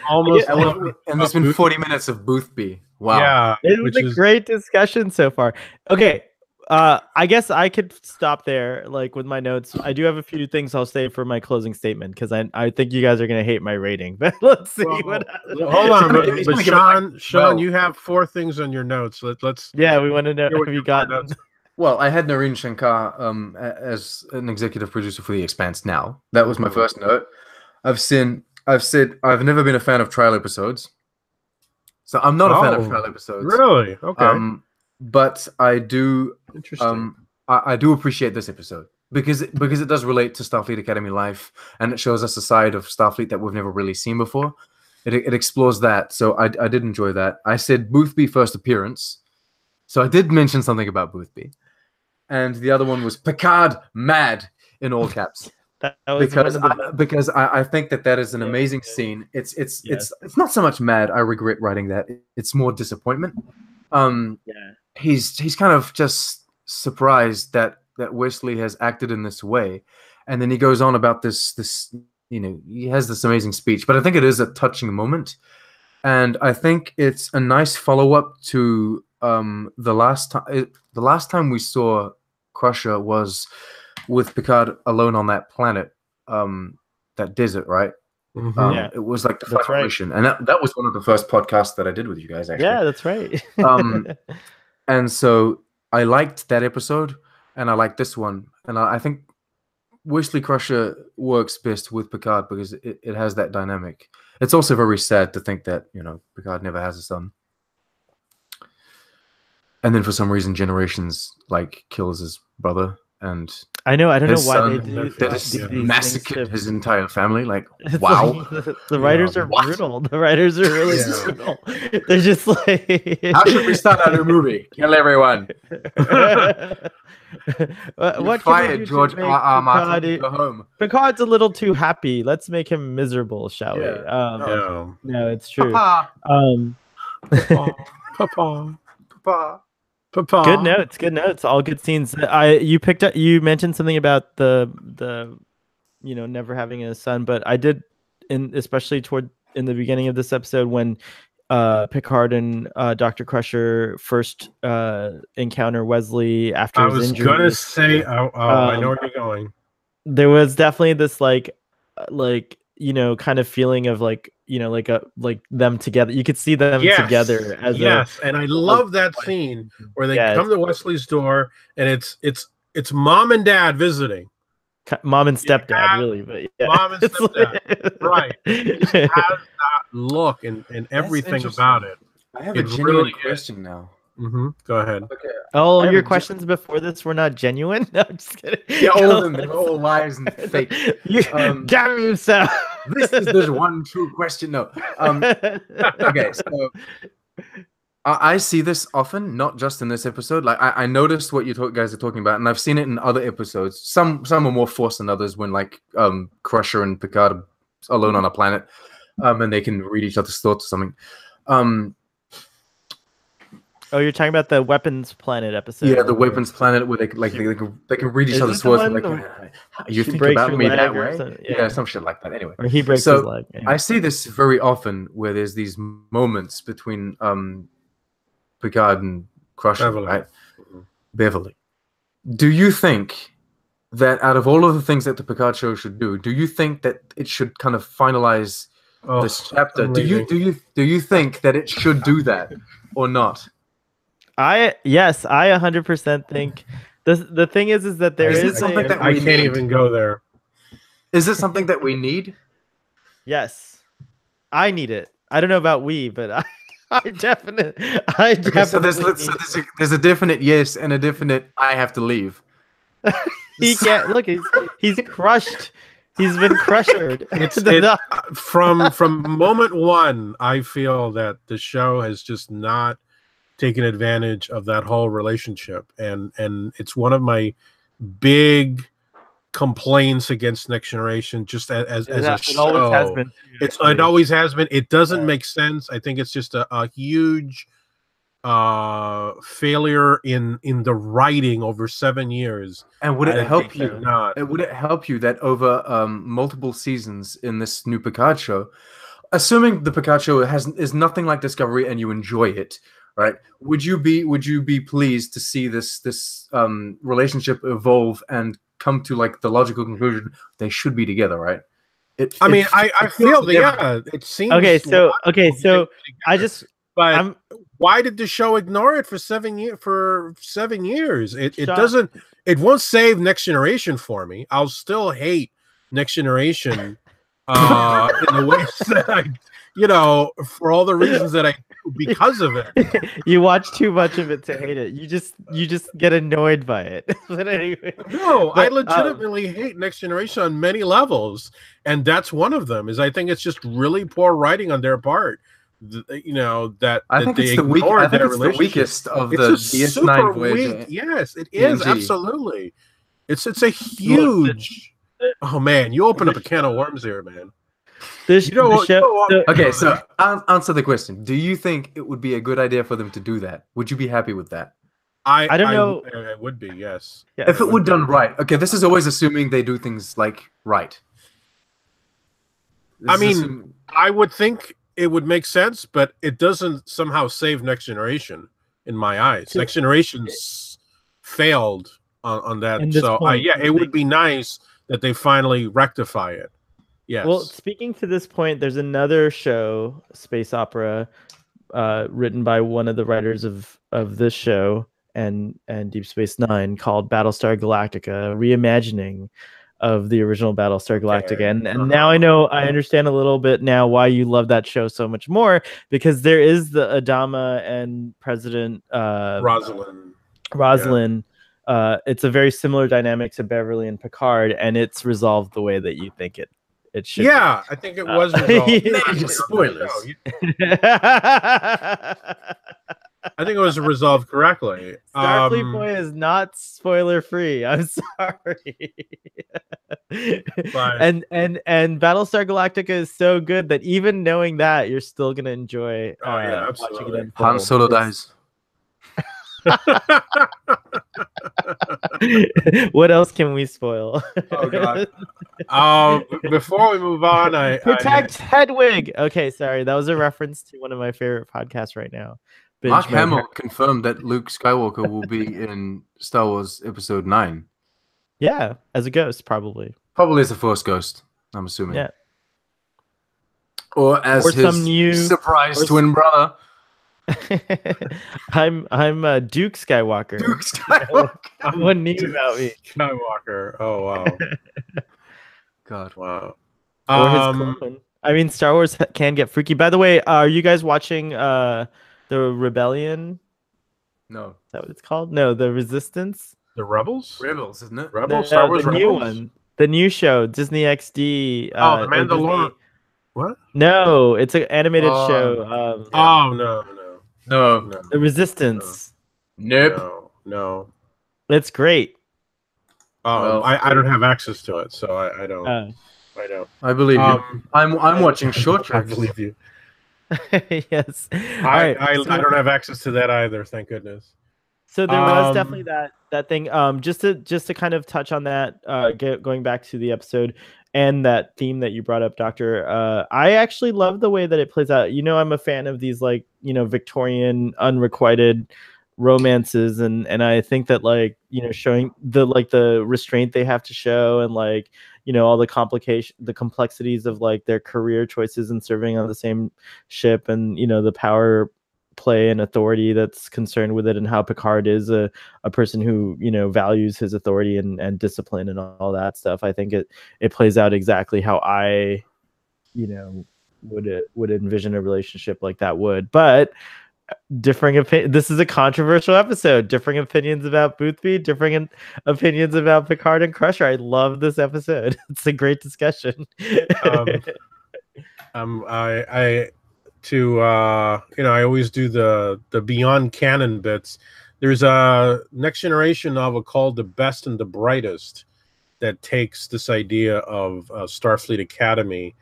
almost. And there's been 40 minutes of Boothby. Wow. Yeah, it was a great discussion so far. Okay, I guess I could stop there, like with my notes. I do have a few things I'll say for my closing statement because I think you guys are gonna hate my rating. But let's see what happens. Hold on, but Sean, you have 4 things on your notes. Let's. Yeah, we want to know have you got. Well, I had Noreen Shankar as an executive producer for The Expanse. Now that was my first note. I've said I've never been a fan of trial episodes, so I'm not a fan of trial episodes. Really? Okay. But I do. Interesting. I do appreciate this episode because it does relate to Starfleet Academy life, and it shows us a side of Starfleet that we've never really seen before. It explores that, so I did enjoy that. I said Boothby first appearance, so I did mention something about Boothby, and the other one was Picard mad in all caps. Because I think that is an amazing scene. It's not so much mad. I regret writing that. It's more disappointment. He's kind of just surprised that Wesley has acted in this way, and then he goes on about this he has this amazing speech. But I think it is a touching moment, and I think it's a nice follow up to the last time we saw Crusher was with Picard alone on that planet, that desert, right? It was like the final mission, and that was one of the first podcasts that I did with you guys. Actually, yeah, that's right. And so I liked that episode, and I like this one, and I think Wesley Crusher works best with Picard because it has that dynamic. It's also very sad to think that Picard never has a son, and then for some reason Generations kills his brother. And I don't know why they just massacred his entire family. Wow. The writers are brutal. The writers are really brutal. They're just like, how should we start a new movie? Kill everyone. What fired George R. Martin. Go home. Picard's a little too happy. Let's make him miserable, shall we? No, it's true. Papa. Papa. Good notes, all good scenes. You mentioned something about the never having a son, but I did, especially in the beginning of this episode when Picard and Dr. Crusher first encounter Wesley after his injury. I was gonna say, I know where you're going. There was definitely this kind of feeling of like them together. You could see them together as and I love that scene where they come to Wesley's door and it's mom and dad visiting. Mom and stepdad, really, but mom and stepdad, right? It just has that look and everything about it. I have a genuine question now. Go ahead. Okay. Oh, your questions before this were not genuine? No, I'm just kidding. Yeah, all of them. They're all lies and fake. Damn you, Sam. There's one true question. No. Okay, so I see this often, not just in this episode. Like I noticed what you guys are talking about, and I've seen it in other episodes. Some are more forced than others. When like Crusher and Picard are alone on a planet, and they can read each other's thoughts or something. Oh, you're talking about the weapons planet episode. Yeah, the weapons planet where they can read each other's thoughts. Like, you think about me that way? Yeah, some shit like that. Anyway, or he breaks his leg. Yeah. I see this very often where there's these moments between Picard and Crusher, Beverly. right? Beverly. Do you think that out of all of the things that the Picard show should do you think that it should kind of finalize this chapter? Do you think that it should do that or not? I 100% think the thing is that there is something that I can't even go there. Is it something that we need? Yes, I need it. I don't know about but I definitely. So there's a definite yes and a definite I have to leave. He can't look. He's crushed. He's been crushed. From moment one, I feel that the show has just not taken advantage of that whole relationship, and it's one of my big complaints against Next Generation. Just as a show, always has been. It always has been. It doesn't make sense. I think it's just a huge failure in the writing over 7 years. And would it help you? Would it help you that over multiple seasons in this new Picard show, assuming the Picard show is nothing like Discovery and you enjoy it, right? Would you be pleased to see this relationship evolve and come to like the logical conclusion they should be together, right? I feel that it seems I just. But why did the show ignore it for 7 years? For 7 years, it doesn't. It won't save Next Generation for me. I'll still hate Next Generation in the ways that I, for all the reasons that I do because of it. You watch too much of it to hate it. You just get annoyed by it. But anyway, I legitimately hate Next Generation on many levels, and that's one of them. Is I think it's just really poor writing on their part. I think it's the weakest of the DS9 Voyager. Yes, it is absolutely. It's a huge. Oh man, you open up a can of worms here, man. Okay, so I'll answer the question. Do you think it would be a good idea for them to do that? Would you be happy with that? I don't know. It would be, yes. Yeah, if it were done right. Okay, this is always assuming they do things like right. I would think it would make sense, but it doesn't somehow save Next Generation in my eyes. Next Generation's failed on that. So it would be nice that they finally rectify it. Yes. Well, speaking to this point, there's another show, space opera, written by one of the writers of this show and Deep Space Nine, called Battlestar Galactica, reimagining of the original Battlestar Galactica. And now I understand a little bit now why you love that show so much more, because there is the Adama and President Rosalind. It's a very similar dynamic to Beverly and Picard, and it's resolved the way that you think it should. Yeah, I think it was resolved. Spoilers. I think it was resolved correctly. Starfleet Boy is not spoiler free. I'm sorry. and Battlestar Galactica is so good that even knowing that, you're still gonna enjoy watching it. Han Solo dies. What else can we spoil? Oh god. Before we move on, protect Hedwig. Okay, sorry, that was a reference to one of my favorite podcasts right now. Mark Hamill confirmed that Luke Skywalker will be in Star Wars Episode 9. Yeah, as a ghost, probably. Probably as a Force ghost, I'm assuming. Yeah. Or as his surprise twin brother. I'm Duke Skywalker. Duke Skywalker. What neat about me? Skywalker. Oh wow. God. Wow. Or his clone. I mean, Star Wars can get freaky. By the way, are you guys watching the Rebellion? No. Is that what it's called? No, the Resistance. The Rebels? Rebels, isn't it? Rebels? Star Wars the Rebels? new one. The new show, Disney XD. The Mandalorian. What? No, it's an animated show. No. No. The Resistance. Nope. No. It's great. Well, I don't have access to it, so I don't. I don't. I believe you. I'm watching short I tracks. believe you. Yes. I don't have access to that either. Thank goodness. So there was definitely that thing. Just to kind of touch on that, going back to the episode and that theme that you brought up, Doctor. I actually love the way that it plays out. I'm a fan of these Victorian unrequited romances, and I think that showing the restraint they have to show, and all the complexities of their career choices and serving on the same ship, and the power play and authority that's concerned with it, and how Picard is a person who values his authority and discipline and all that stuff. I think it plays out exactly how I would envision a relationship like that would. But this is a controversial episode. Differing opinions about Boothby, differing opinions about Picard and Crusher. I love this episode. It's a great discussion. I always do the beyond canon bits. There's a Next Generation novel called The Best and the Brightest that takes this idea of Starfleet Academy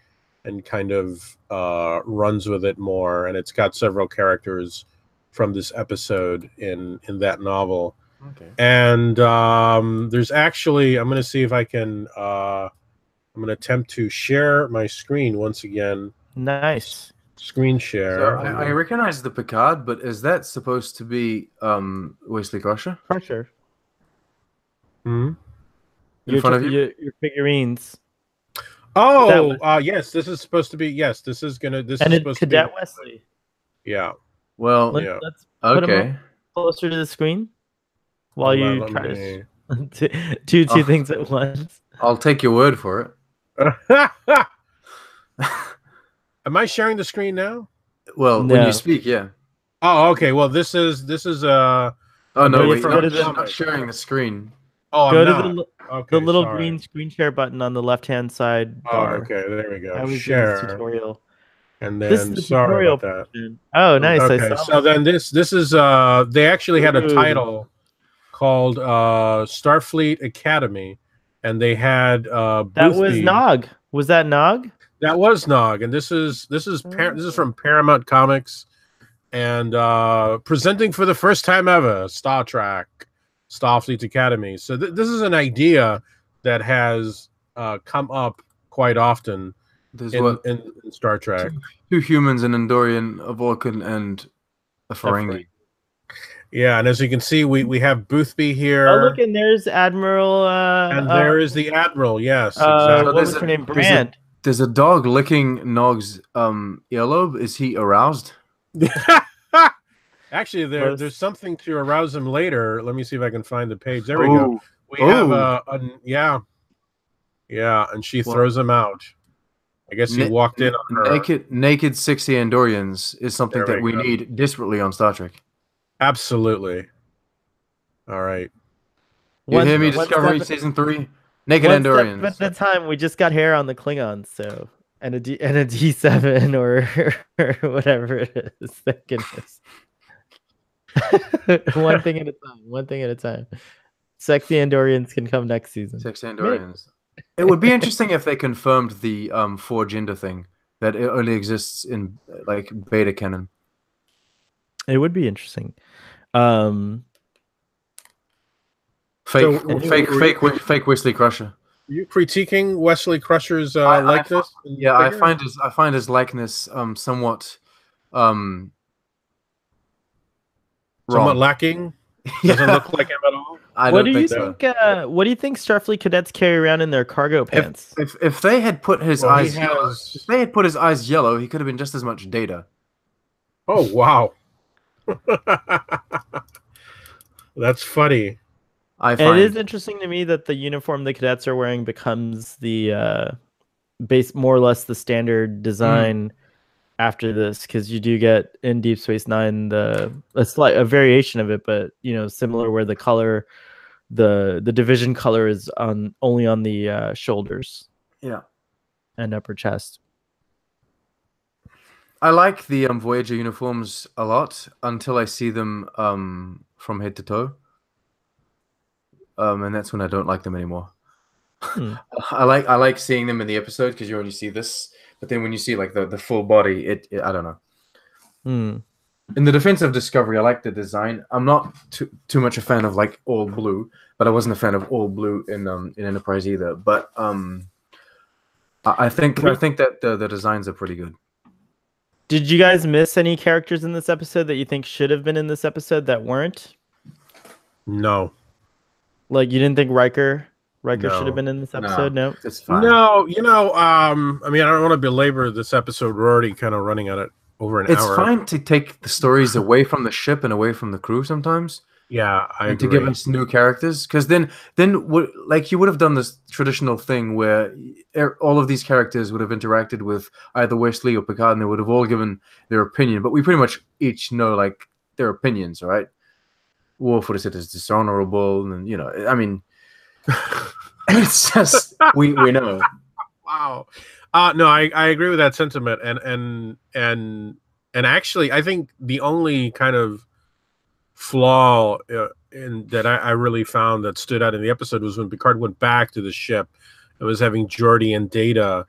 and kind of runs with it more, and it's got several characters from this episode in that novel. Okay. And there's actually, I'm going to see if I can I'm going to attempt to share my screen once again. Nice. Screen share. So I recognize the Picard, but is that supposed to be Wesley Crusher? Crusher. Hmm? In front of you? Your figurines. Oh, yes. This is supposed to be. Yes, this is gonna. This and is it's supposed Cadet to be. Wesley. Yeah. Let's put him Okay. up closer to the screen while you try me... to do two things at once. I'll take your word for it. Am I sharing the screen now? Well, No. when you speak, yeah. Oh, okay. Well, this is Oh no, wait, go to I'm not sharing the screen. Oh, go I'm to not. the little sorry. green screen share button on the left-hand side bar. Oh, okay, there we go. I was Share. doing this tutorial. And This then is the sorry tutorial about that. portion. Oh, nice. I Okay, saw so then this is they actually had a title called Starfleet Academy, and they had that Boothby. was Nog. Was that Nog? That was Nog, and this is from Paramount Comics, and presenting for the first time ever Star Trek, Starfleet Academy. So this is an idea that has come up quite often in Star Trek. Two humans, an Andorian, a Vulcan, and a Ferengi. Yeah, and as you can see, we have Boothby here. Oh, look, and there's Admiral. And there is the Admiral. Yes, exactly. So what was her name? Brand. There's a dog licking Nog's earlobe. Is he aroused? Actually, there's something to arouse him later. Let me see if I can find the page. There we go. We have and she throws him out. I guess he walked in on her. Naked 60 Andorians is something that we need desperately on Star Trek. Absolutely. All right. You hear me, Discovery Season 3? Naked Andorians. At the time, we just got hair on the Klingons, so and a D7 or whatever it is. Thank goodness. One thing at a time. One thing at a time. Sexy Andorians can come next season. Sexy Andorians. It would be interesting if they confirmed the four gender thing, that it only exists in like beta canon. It would be interesting. Fake Wesley Crusher. Are you critiquing Wesley Crusher's likeness? I find his likeness somewhat somewhat lacking. Doesn't look like him at all. What do you think Starfleet cadets carry around in their cargo pants? If they had put his eyes yellow, if they had put his eyes yellow, he could have been just as much Data. Oh wow. That's funny. It is interesting to me that the uniform the cadets are wearing becomes the more or less the standard design after this, because you do get in Deep Space Nine a variation of it, but similar, where the color, the division color is only on the shoulders, and upper chest. I like the Voyager uniforms a lot until I see them from head to toe. And that's when I don't like them anymore. I like seeing them in the episode because you only see this, but then when you see like the full body, it I don't know. In the defense of Discovery, I like the design. I'm not too much a fan of like all blue, but I wasn't a fan of all blue in Enterprise either. But I think that the designs are pretty good. Did you guys miss any characters in this episode that you think should have been in this episode that weren't? No. Like you didn't think Riker No. should have been in this episode? No. It's fine. No, I mean, I don't want to belabor this episode. We're already kind of running at it over an hour. It's fine to take the stories away from the ship and away from the crew sometimes. Yeah, I agree. To give us new characters, because then like you would have done this traditional thing where all of these characters would have interacted with either Wesley or Picard, and they would have all given their opinion. But we pretty much each know like their opinions, right? Worf would have said it's dishonorable, and I mean, it's just we know. Wow. No, I agree with that sentiment, and actually, I think the only kind of flaw in that I really found that stood out in the episode was when Picard went back to the ship and was having Geordi and Data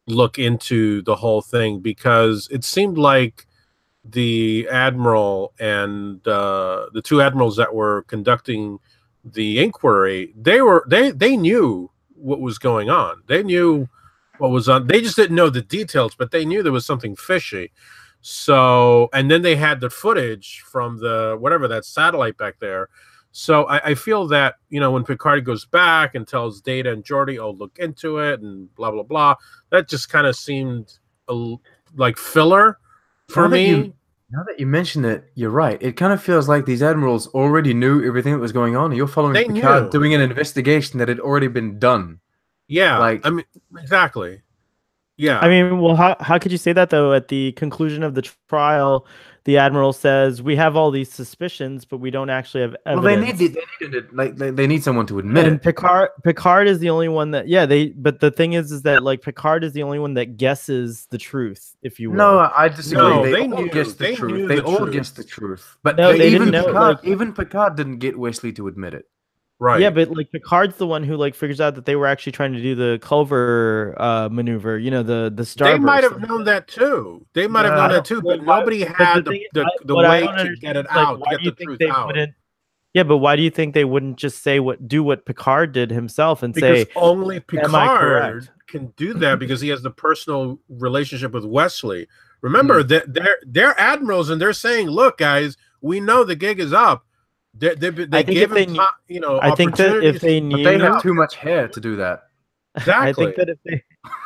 look into the whole thing, because it seemed like the admiral and the two admirals that were conducting the inquiry, they knew what was going on. They knew what was on. They just didn't know the details, but they knew there was something fishy. So, and then they had the footage from the whatever that satellite back there. So I feel that when Picard goes back and tells Data and Geordi, "Oh, look into it," and blah blah blah, that just kind of seemed like filler for me. Now that you mention it, you're right. It kind of feels like these admirals already knew everything that was going on, and you're following Picard doing an investigation that had already been done. Yeah, I mean, exactly. Yeah. I mean, well, how could you say that, though? At the conclusion of the trial, the admiral says, we have all these suspicions, but we don't actually have evidence. Well, they need someone to admit and it. Picard is the only one that, but the thing is that like Picard is the only one that guesses the truth, if you will. No, I disagree. No, they all guessed the truth. They all guessed the truth. But no, they didn't know. Even Picard didn't get Wesley to admit it. Right. Yeah, but like Picard's the one who like figures out that they were actually trying to do the Culver maneuver. The starburst. They might have known that too. They might have known that too, but nobody had the way to get it out, get the truth out. Yeah, but why do you think they wouldn't just do what Picard did himself and say? Because only Picard can do that, because he has the personal relationship with Wesley. Remember that they're admirals, and they're saying, "Look, guys, we know the gig is up." They gave him, I think that if they knew, but they have too much hair to do that. Exactly.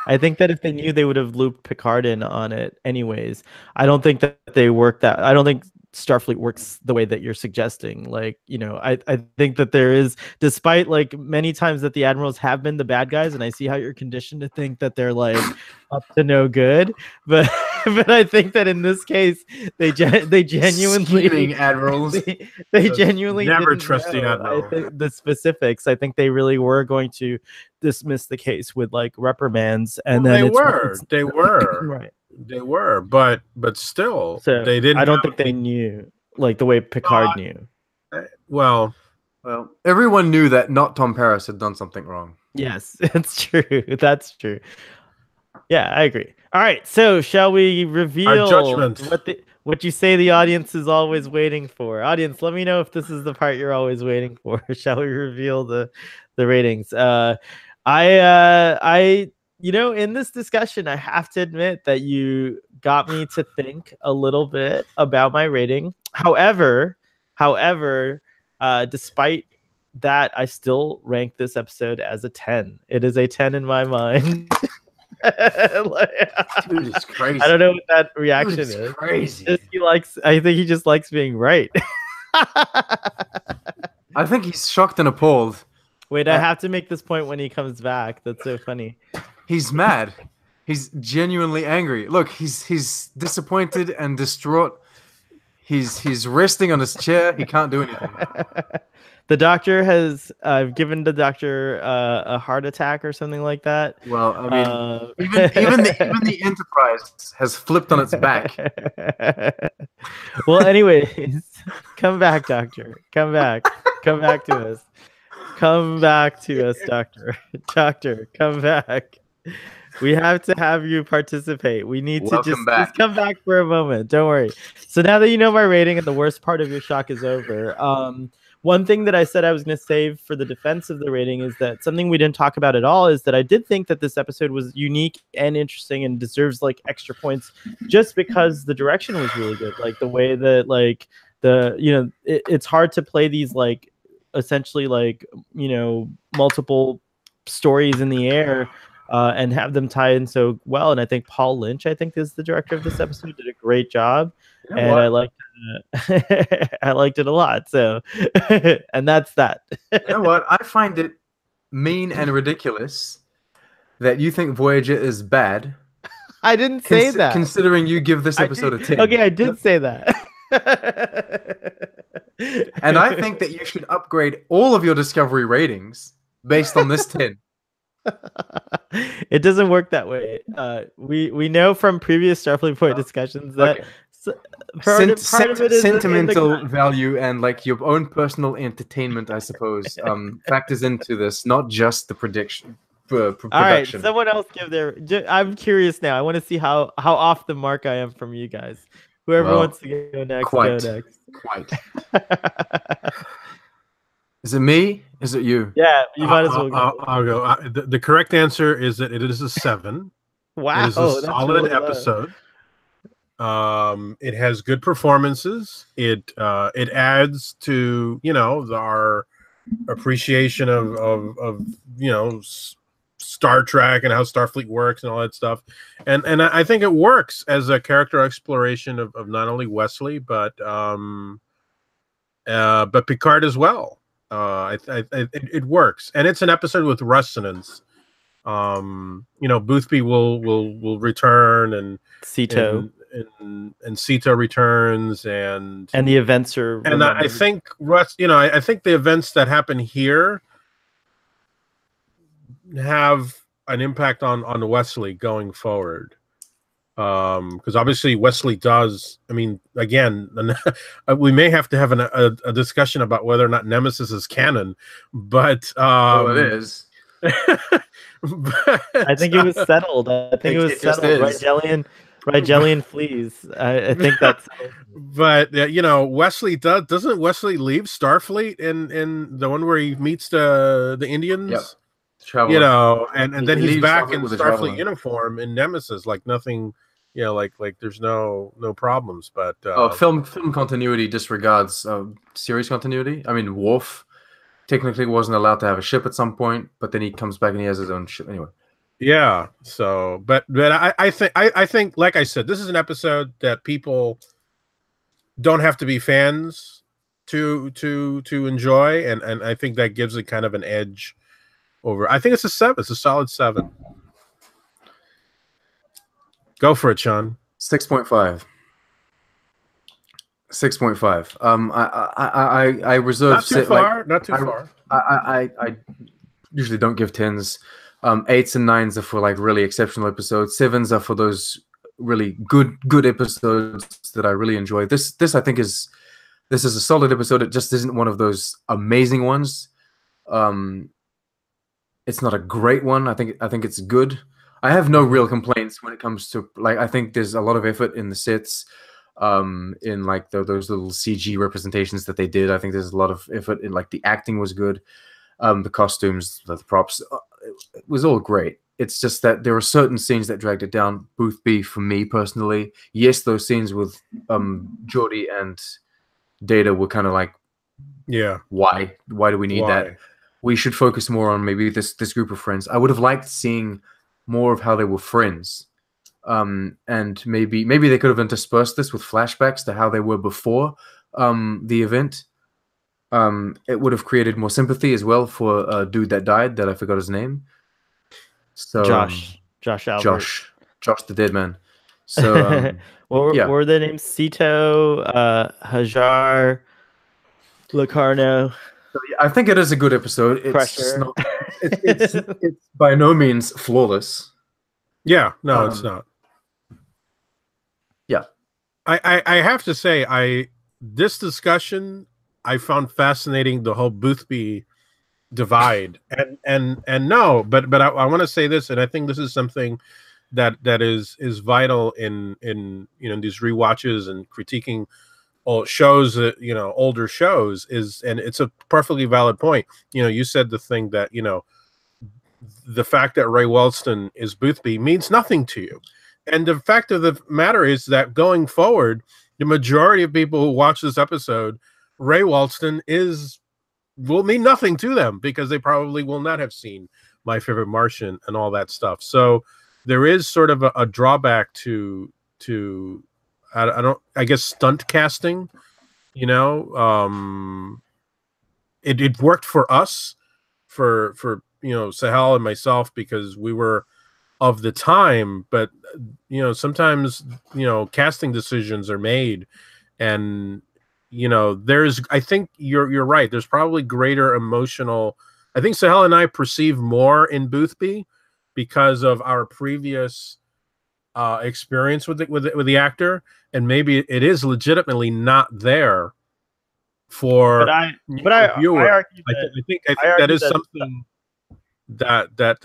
I think that if they knew, they would have looped Picard in on it anyways. I don't think that they work that. I don't think Starfleet works the way that you're suggesting. Like, I think that there is, despite like many times that the admirals have been the bad guys, and I see how you're conditioned to think that they're like up to no good, but I think that in this case they genuinely scheming admirals. They genuinely never trust the admiral. The specifics. I think they really were going to dismiss the case with like reprimands, and then they were right. They were, but still, they didn't. I don't think they knew like the way Picard knew. Well, everyone knew that not Tom Paris had done something wrong. Yes, it's true. That's true. Yeah, I agree. All right, so shall we reveal our judgment? What you say the audience is always waiting for? Audience, let me know if this is the part you're always waiting for. Shall we reveal the ratings? In this discussion, I have to admit that you got me to think a little bit about my rating. However, despite that, I still rank this episode as a 10. It is a 10 in my mind. Dude, it's crazy. I don't know what that reaction is. Crazy. I think he just likes being right. I think he's shocked and appalled. Wait, I have to make this point when he comes back. That's so funny. He's mad. He's genuinely angry. Look, he's disappointed and distraught. He's resting on his chair. He can't do anything. The doctor has given the doctor a heart attack or something like that. Well, I mean, even the Enterprise has flipped on its back. Well, anyways, come back, Doctor. Come back. Come back to us. Come back to us, Doctor. Doctor, come back. We have to have you participate. We need to just come back for a moment. Don't worry. So now that you know my rating and the worst part of your shock is over, one thing that I said I was going to save for the defense of the rating is that something we didn't talk about at all is that I did think that this episode was unique and interesting and deserves like extra points just because the direction was really good. Like the way that like it's hard to play these like essentially like, multiple stories in the air and have them tie in so well. And I think Paul Lynch, I think is the director of this episode, did a great job. I liked I liked it a lot. So, and that's that. You know what? I find it mean and ridiculous that you think Voyager is bad. I didn't say that. Considering you give this episode a 10. Okay, I did say that. And I think that you should upgrade all of your Discovery ratings based on this 10. It doesn't work that way. We know from previous Starfleet Point discussions that part of it is sentimental value and like your own personal entertainment, I suppose, factors into this, not just the prediction. All right, someone else give their. I'm curious now. I want to see how off the mark I am from you guys. Whoever wants to go next, go next. Quite. Is it me? Is it you? Yeah, you might as well go. I'll go. The correct answer is that it is a 7. Wow, it is a solid really episode. It has good performances. It adds to our appreciation of Star Trek and how Starfleet works and all that stuff. And I think it works as a character exploration of not only Wesley but Picard as well. It works, and it's an episode with resonance. Boothby will return, and Sito and Sito returns, and the events are. And I think I think the events that happen here have an impact on Wesley going forward. Because obviously Wesley does. I mean, again, we may have to have a discussion about whether or not Nemesis is canon, but it is. I think it was settled. I think it was settled. Rigelian fleas. I think that's. But Wesley doesn't Wesley leave Starfleet in the one where he meets the Indians? Yep. And then he's back in Starfleet uniform in Nemesis, like nothing. Like there's no problems, but film continuity disregards series continuity. I mean, Worf technically wasn't allowed to have a ship at some point, but then he comes back and he has his own ship anyway. Yeah. So, but I think, like I said, this is an episode that people don't have to be fans to enjoy, and I think that gives it kind of an edge over. I think it's a 7. It's a solid 7. Go for it, Sean. 6.5. 6.5. I reserve. Not too far. Not too far. I usually don't give 10s. 8s and 9s are for like really exceptional episodes. 7s are for those really good episodes that I really enjoy. This I think is a solid episode. It just isn't one of those amazing ones. It's not a great one. I think it's good. I have no real complaints when it comes to I think there's a lot of effort in the sets, in like those little CG representations that they did. I think there's a lot of effort in the acting was good, the costumes, the props, it was all great. It's just that there are certain scenes that dragged it down. Boothby for me personally, yes, those scenes with Geordi and Data were kind of like, why do we need that? We should focus more on maybe this group of friends. I would have liked seeing more of how they were friends, and maybe they could have interspersed this with flashbacks to how they were before the event. It would have created more sympathy as well for a dude that died, that I forgot his name. So Josh Albert. Josh the dead man. So What were their names? Sito, Hajar, Locarno. I think it is a good episode. It's Crusher. not. It's by no means flawless. Yeah, no, it's not. Yeah, I have to say, this discussion I found fascinating. The whole Boothby divide, and no, but I want to say this, and I think this is something that is vital in these rewatches and critiquing old shows, older shows, and it's a perfectly valid point. You said the thing that the fact that Ray Walston is Boothby means nothing to you, and the fact of the matter is that going forward, the majority of people who watch this episode, Ray Walston will mean nothing to them because they probably will not have seen My Favorite Martian and all that stuff. So there is sort of a drawback to I guess stunt casting. It worked for us, for Sahel and myself, because we were of the time, but sometimes casting decisions are made, and I think you're right, there's probably greater emotional, I think Sahel and I perceive more in Boothby because of our previous experience with the actor, and maybe it is legitimately not there for viewer. I think that is something that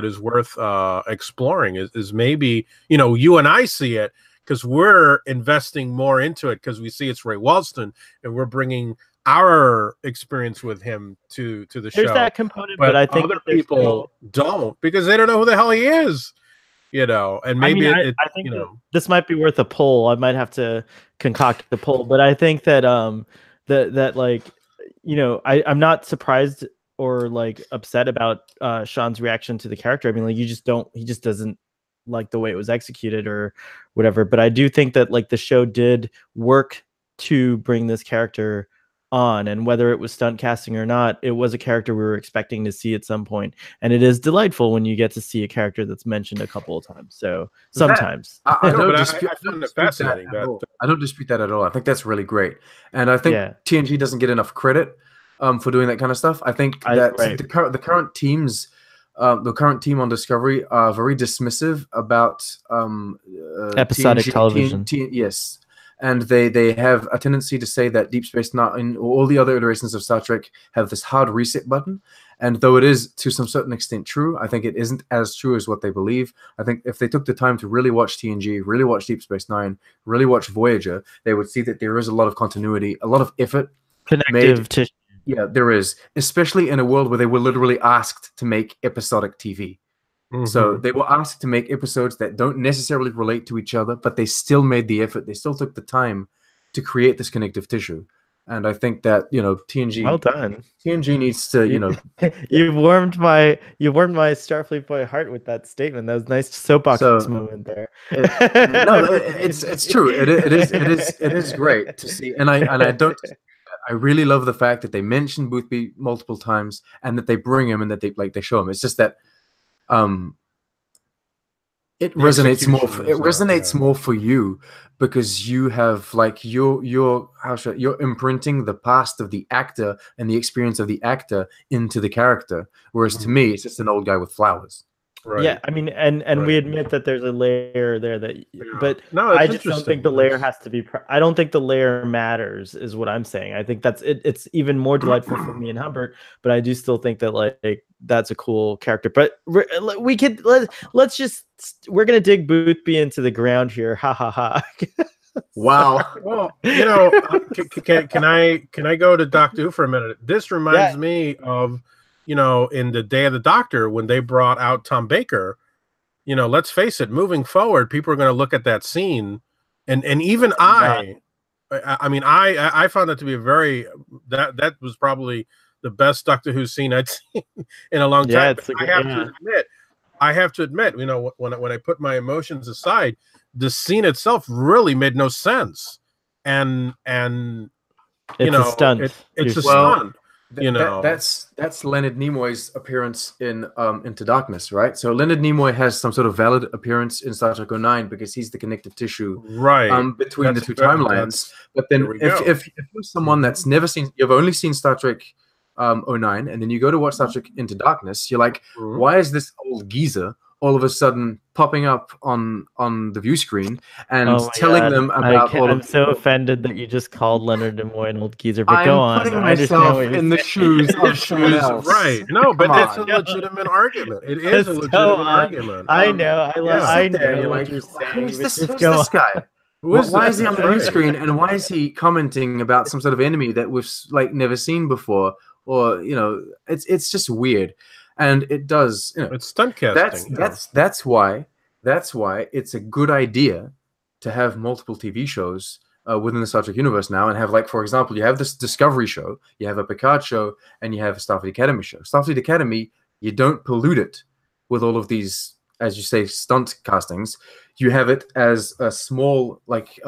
is worth exploring, is maybe you and I see it because we're investing more into it because we see it's Ray Walston and we're bringing our experience with him to the show. There's that component, but I think other people don't, because they don't know who the hell he is. And maybe I think this might be worth a poll. I might have to concoct the poll, but I think that I'm not surprised or upset about Sean's reaction to the character. I mean, he just doesn't like the way it was executed or whatever. But I do think that the show did work to bring this character on, and whether it was stunt casting or not, it was a character we were expecting to see at some point, and it is delightful when you get to see a character that's mentioned a couple of times. So sometimes I don't dispute that at all. I think that's really great, and I think TNG doesn't get enough credit for doing that kind of stuff. I think that the current teams, the current team on Discovery are very dismissive about episodic television. Yes. And they have a tendency to say that Deep Space Nine or all the other iterations of Star Trek have this hard reset button. And though it is to some certain extent true, I think it isn't as true as what they believe. I think if they took the time to really watch TNG, really watch Deep Space Nine, really watch Voyager, they would see that there is a lot of continuity, a lot of effort. Connective tissue. Yeah, there is. Especially in a world where they were literally asked to make episodic TV. So they were asked to make episodes that don't necessarily relate to each other, but they still made the effort. They still took the time to create this connective tissue. And I think that, TNG. Well done. TNG needs to, You warmed my Starfleet boy heart with that statement. That was a nice soapbox moment there. It's true. It is great to see. And I really love the fact that they mention Boothby multiple times and that they bring him and that they show him. It's just that it resonates more. It resonates more for you because you have you're imprinting the past of the actor and the experience of the actor into the character. Whereas to me, it's just an old guy with flowers. Right. Yeah, I mean, and we admit that there's a layer there but I just don't think the layer has to be. I don't think the layer matters, is what I'm saying. I think that's it. It's even more delightful for me and Humbert, but I do still think that that's a cool character. But we're gonna dig Boothby into the ground here. Ha ha ha. Wow. Well, can I go to Doctor Who for a minute? This reminds me of. In the Day of the Doctor, when they brought out Tom Baker, let's face it, moving forward, people are going to look at that scene, and even I found that to be that was probably the best Doctor Who scene I'd seen in a long time. I have to admit, when I put my emotions aside, the scene itself really made no sense, and it's a stunt. It's a stunt. You know, that's Leonard Nimoy's appearance in Into Darkness, right? So Leonard Nimoy has some sort of valid appearance in Star Trek 09 because he's the connective tissue, right, between the two timelines. But then if you're someone that's never seen, you've only seen Star Trek 09, and then you go to watch Star Trek Into Darkness, you're like, why is this old geezer all of a sudden popping up on the view screen and telling them about all I'm so offended that you just called Leonard Nimoy an old geezer, but go on. I'm putting myself in the shoes of someone else. Right. No, but it's a legitimate argument. It is a legitimate argument. I know. I know what you're saying. Who's this guy? Why is he on the view screen, and why is he commenting about some sort of enemy that we've like never seen before? Or, you know, it's just weird. And it does, you know, it's stunt casting. That's why it's a good idea to have multiple TV shows within the Star Trek universe now, and have, like, for example, you have this Discovery show, you have a Picard show, and you have a Starfleet Academy show. Starfleet Academy, you don't pollute it with all of these, as you say, stunt castings. You have it as a small, like,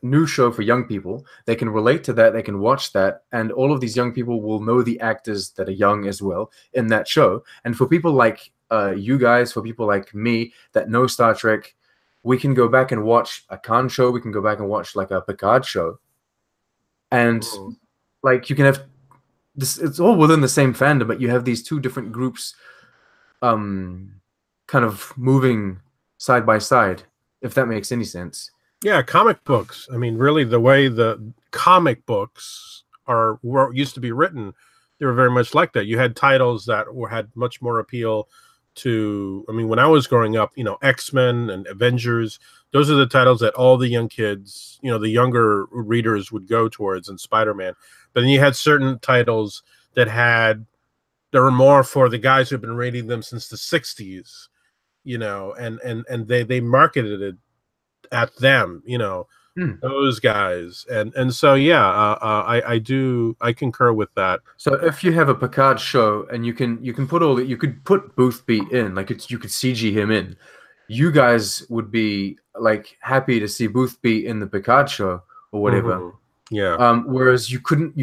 new show for young people. They can relate to that, they can watch that, and all of these young people will know the actors that are young as well in that show. And for people like you guys, for people like me that know Star Trek, we can go back and watch a Khan show, we can go back and watch like a Picard show, and like you can have this, it's all within the same fandom, but you have these two different groups kind of moving side by side, if that makes any sense. Yeah, comic books. I mean, really, the way the comic books used to be written, they were very much like that. You had titles that had much more appeal to. I mean, when I was growing up, you know, X-Men and Avengers. Those are the titles that all the young kids, you know, the younger readers would go towards, and Spider-Man. But then you had certain titles that were more for the guys who've been reading them since the '60s, you know, and they marketed it at them, you know, those guys, and so yeah, I concur with that. So if you have a Picard show and you can put you could put Boothby in, like you could CG him in, you guys would be like happy to see Boothby in the Picard show or whatever. Yeah. Whereas you couldn't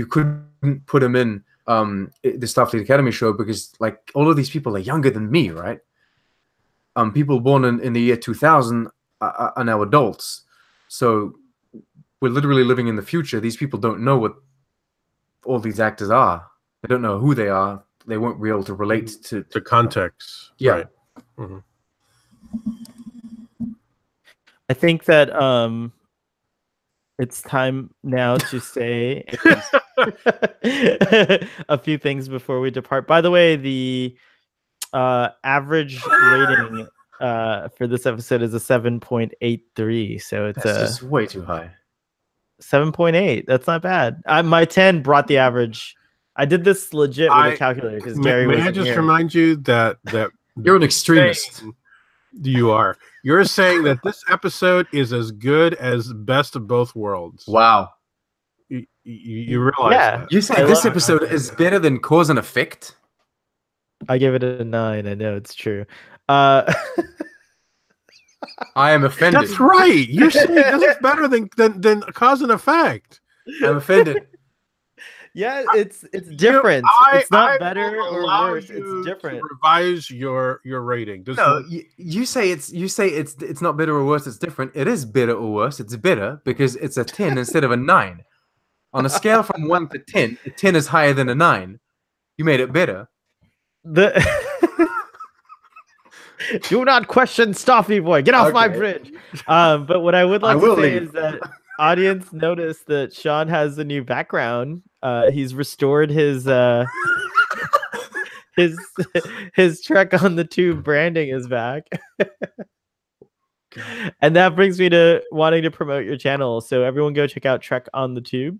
put him in the Starfleet Academy show because like all of these people are younger than me, right? People born in the year 2000 are now adults, so we're literally living in the future. These people don't know what all these actors are. They don't know who they are. They won't be able to relate to the context. Yeah. Right. I think that it's time now to say a few things before we depart. By the way, the average rating for this episode is a 7.83, so that's just way too high. 7.8. That's not bad. My 10 brought the average. I did this legit with a calculator because Gary was. May I just remind you that you're an extremist. You are. You're saying that this episode is as good as Best of Both Worlds. Wow. You realize that? You say this episode is better than Cause and Effect? I give it a 9. I know it's true. I am offended. That's right. You're saying this is better than Cause and Effect. I'm offended. Yeah, it's different. It's not better or worse. It's different. Revise your rating. You say it's not better or worse. It's different. It is better or worse. It's better because it's a 10 instead of a 9. On a scale from 1 to 10, a 10 is higher than a 9. You made it better. Do not question Starfleet Boy. Get off my bridge. But what I would like to say is that audience noticed that Sean has a new background. He's restored his his Trek on the Tube branding is back. And that brings me to wanting to promote your channel. So everyone go check out Trek on the Tube.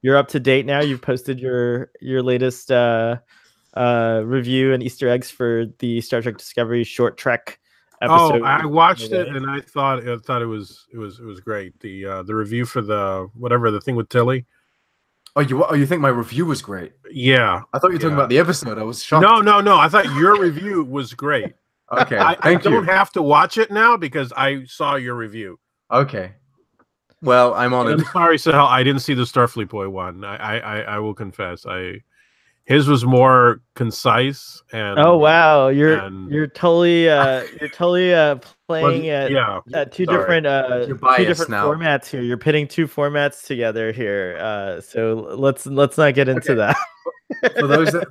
You're up to date now. You've posted your latest review and Easter eggs for the Star Trek Discovery short Trek episode. Oh, I watched it and I thought it was great. The review for the thing with Tilly. Oh, you think my review was great? Yeah, I thought you were talking about the episode. I was shocked. No. I thought your review was great. Okay, I don't have to watch it now because I saw your review. Okay. Well, I'm on I'm it. sorry, Sahel. I didn't see the Starfleet Boy one. I will confess. His was more concise and. Oh wow, you're and totally playing yeah. at two Sorry. different You're biased now. formats here. You're pitting two formats together here. So let's not get into that. For those that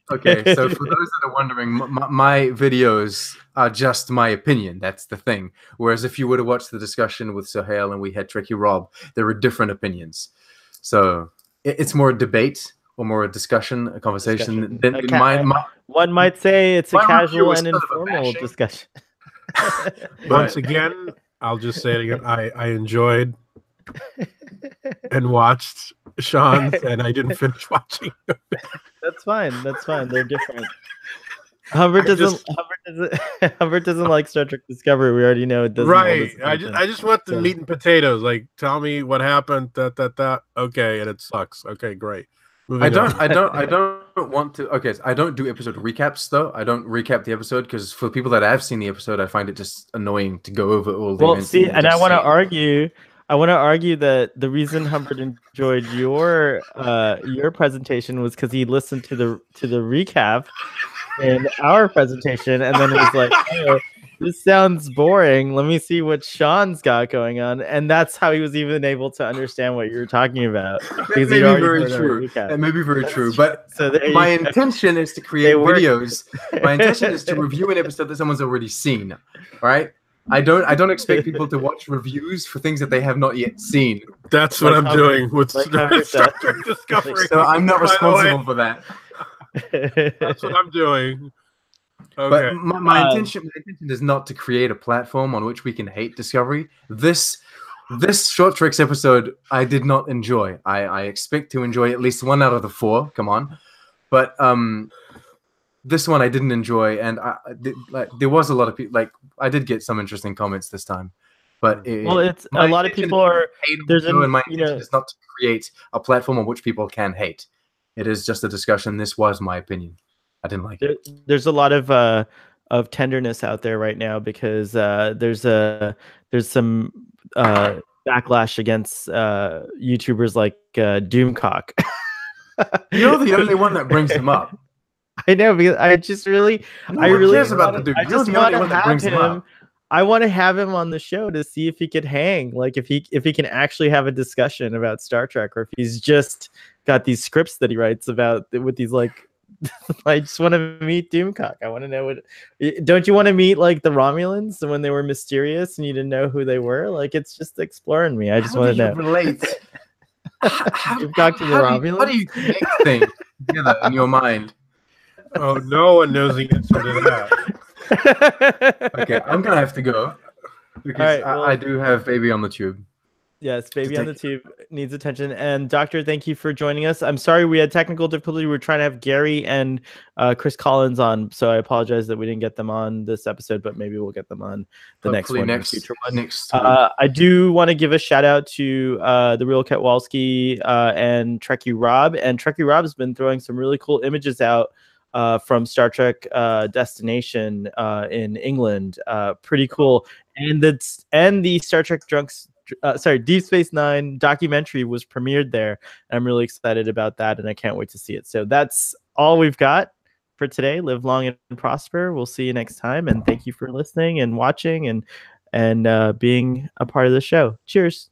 so for those that are wondering, my videos are just my opinion. That's the thing. Whereas if you were to watch the discussion with Sohail and we had Tricky Rob, there were different opinions. So it's more a debate or more a discussion, a conversation. One might say it's a casual and sort of a informal bashing. discussion. Once again, I'll just say it again. I enjoyed and watched Sean's, and I didn't finish watching. That's fine. They're different. Hubbard doesn't like Star Trek Discovery. We already know it doesn't. Right. I just want the meat and potatoes. Like, tell me what happened. That. Okay, and it sucks. Okay, great. I don't want to. Okay, so I don't do episode recaps though. I don't recap the episode because for people that have seen the episode, I find it just annoying to go over all the events. See, and I want to argue. That the reason Hubbard enjoyed your presentation was because he listened to the recap in our presentation, and then it was like, oh, this sounds boring. Let me see what Sean's got going on, and that's how he was even able to understand what you were talking about. That may be very true. That may be very true. But my intention is to create videos. My intention is to review an episode that someone's already seen. All right. I don't expect people to watch reviews for things that they have not yet seen. That's what I'm doing with Star Trek Discovery. So I'm not responsible for that. That's what I'm doing. Okay. But my intention is not to create a platform on which we can hate Discovery. This Short Treks episode I did not enjoy. I expect to enjoy at least 1 out of the 4. Come on, but this one I didn't enjoy, and there was a lot of people. Like, I did get some interesting comments this time, but it's a lot of people are. My intention is not to create a platform on which people can hate. It is just a discussion. This was my opinion. I didn't like it. There's a lot of tenderness out there right now because there's some backlash against YouTubers like Doomcock. You're the only one that brings them up. I know, because I want to have him on the show to see if he could hang, like if he can actually have a discussion about Star Trek, or if he's just got these scripts that he writes about with these like. I just want to meet Doomcock. I want to know don't you want to meet like the Romulans when they were mysterious and you didn't know who they were? Like, it's just exploring me. I just want to know. Relate. Doomcock to the Romulans. How do you connect things together in your mind? Oh, no one knows the answer to that. Okay, I'm gonna have to go because I do have Baby on the Tube. Yes, Baby on the Tube needs attention. And Doctor, thank you for joining us. I'm sorry we had technical difficulty. We were trying to have Gary and Chris Collins on, so I apologize that we didn't get them on this episode, but maybe we'll get them on the next one. Next week. I do want to give a shout out to the Real Ketwalski and Trekkie Rob. And Trekkie Rob's been throwing some really cool images out from Star Trek Destination in England. Pretty cool. And the Star Trek Deep Space Nine documentary was premiered there. I'm really excited about that, and I can't wait to see it. So that's all we've got for today. Live long and prosper. We'll see you next time, and thank you for listening and watching and being a part of the show. Cheers.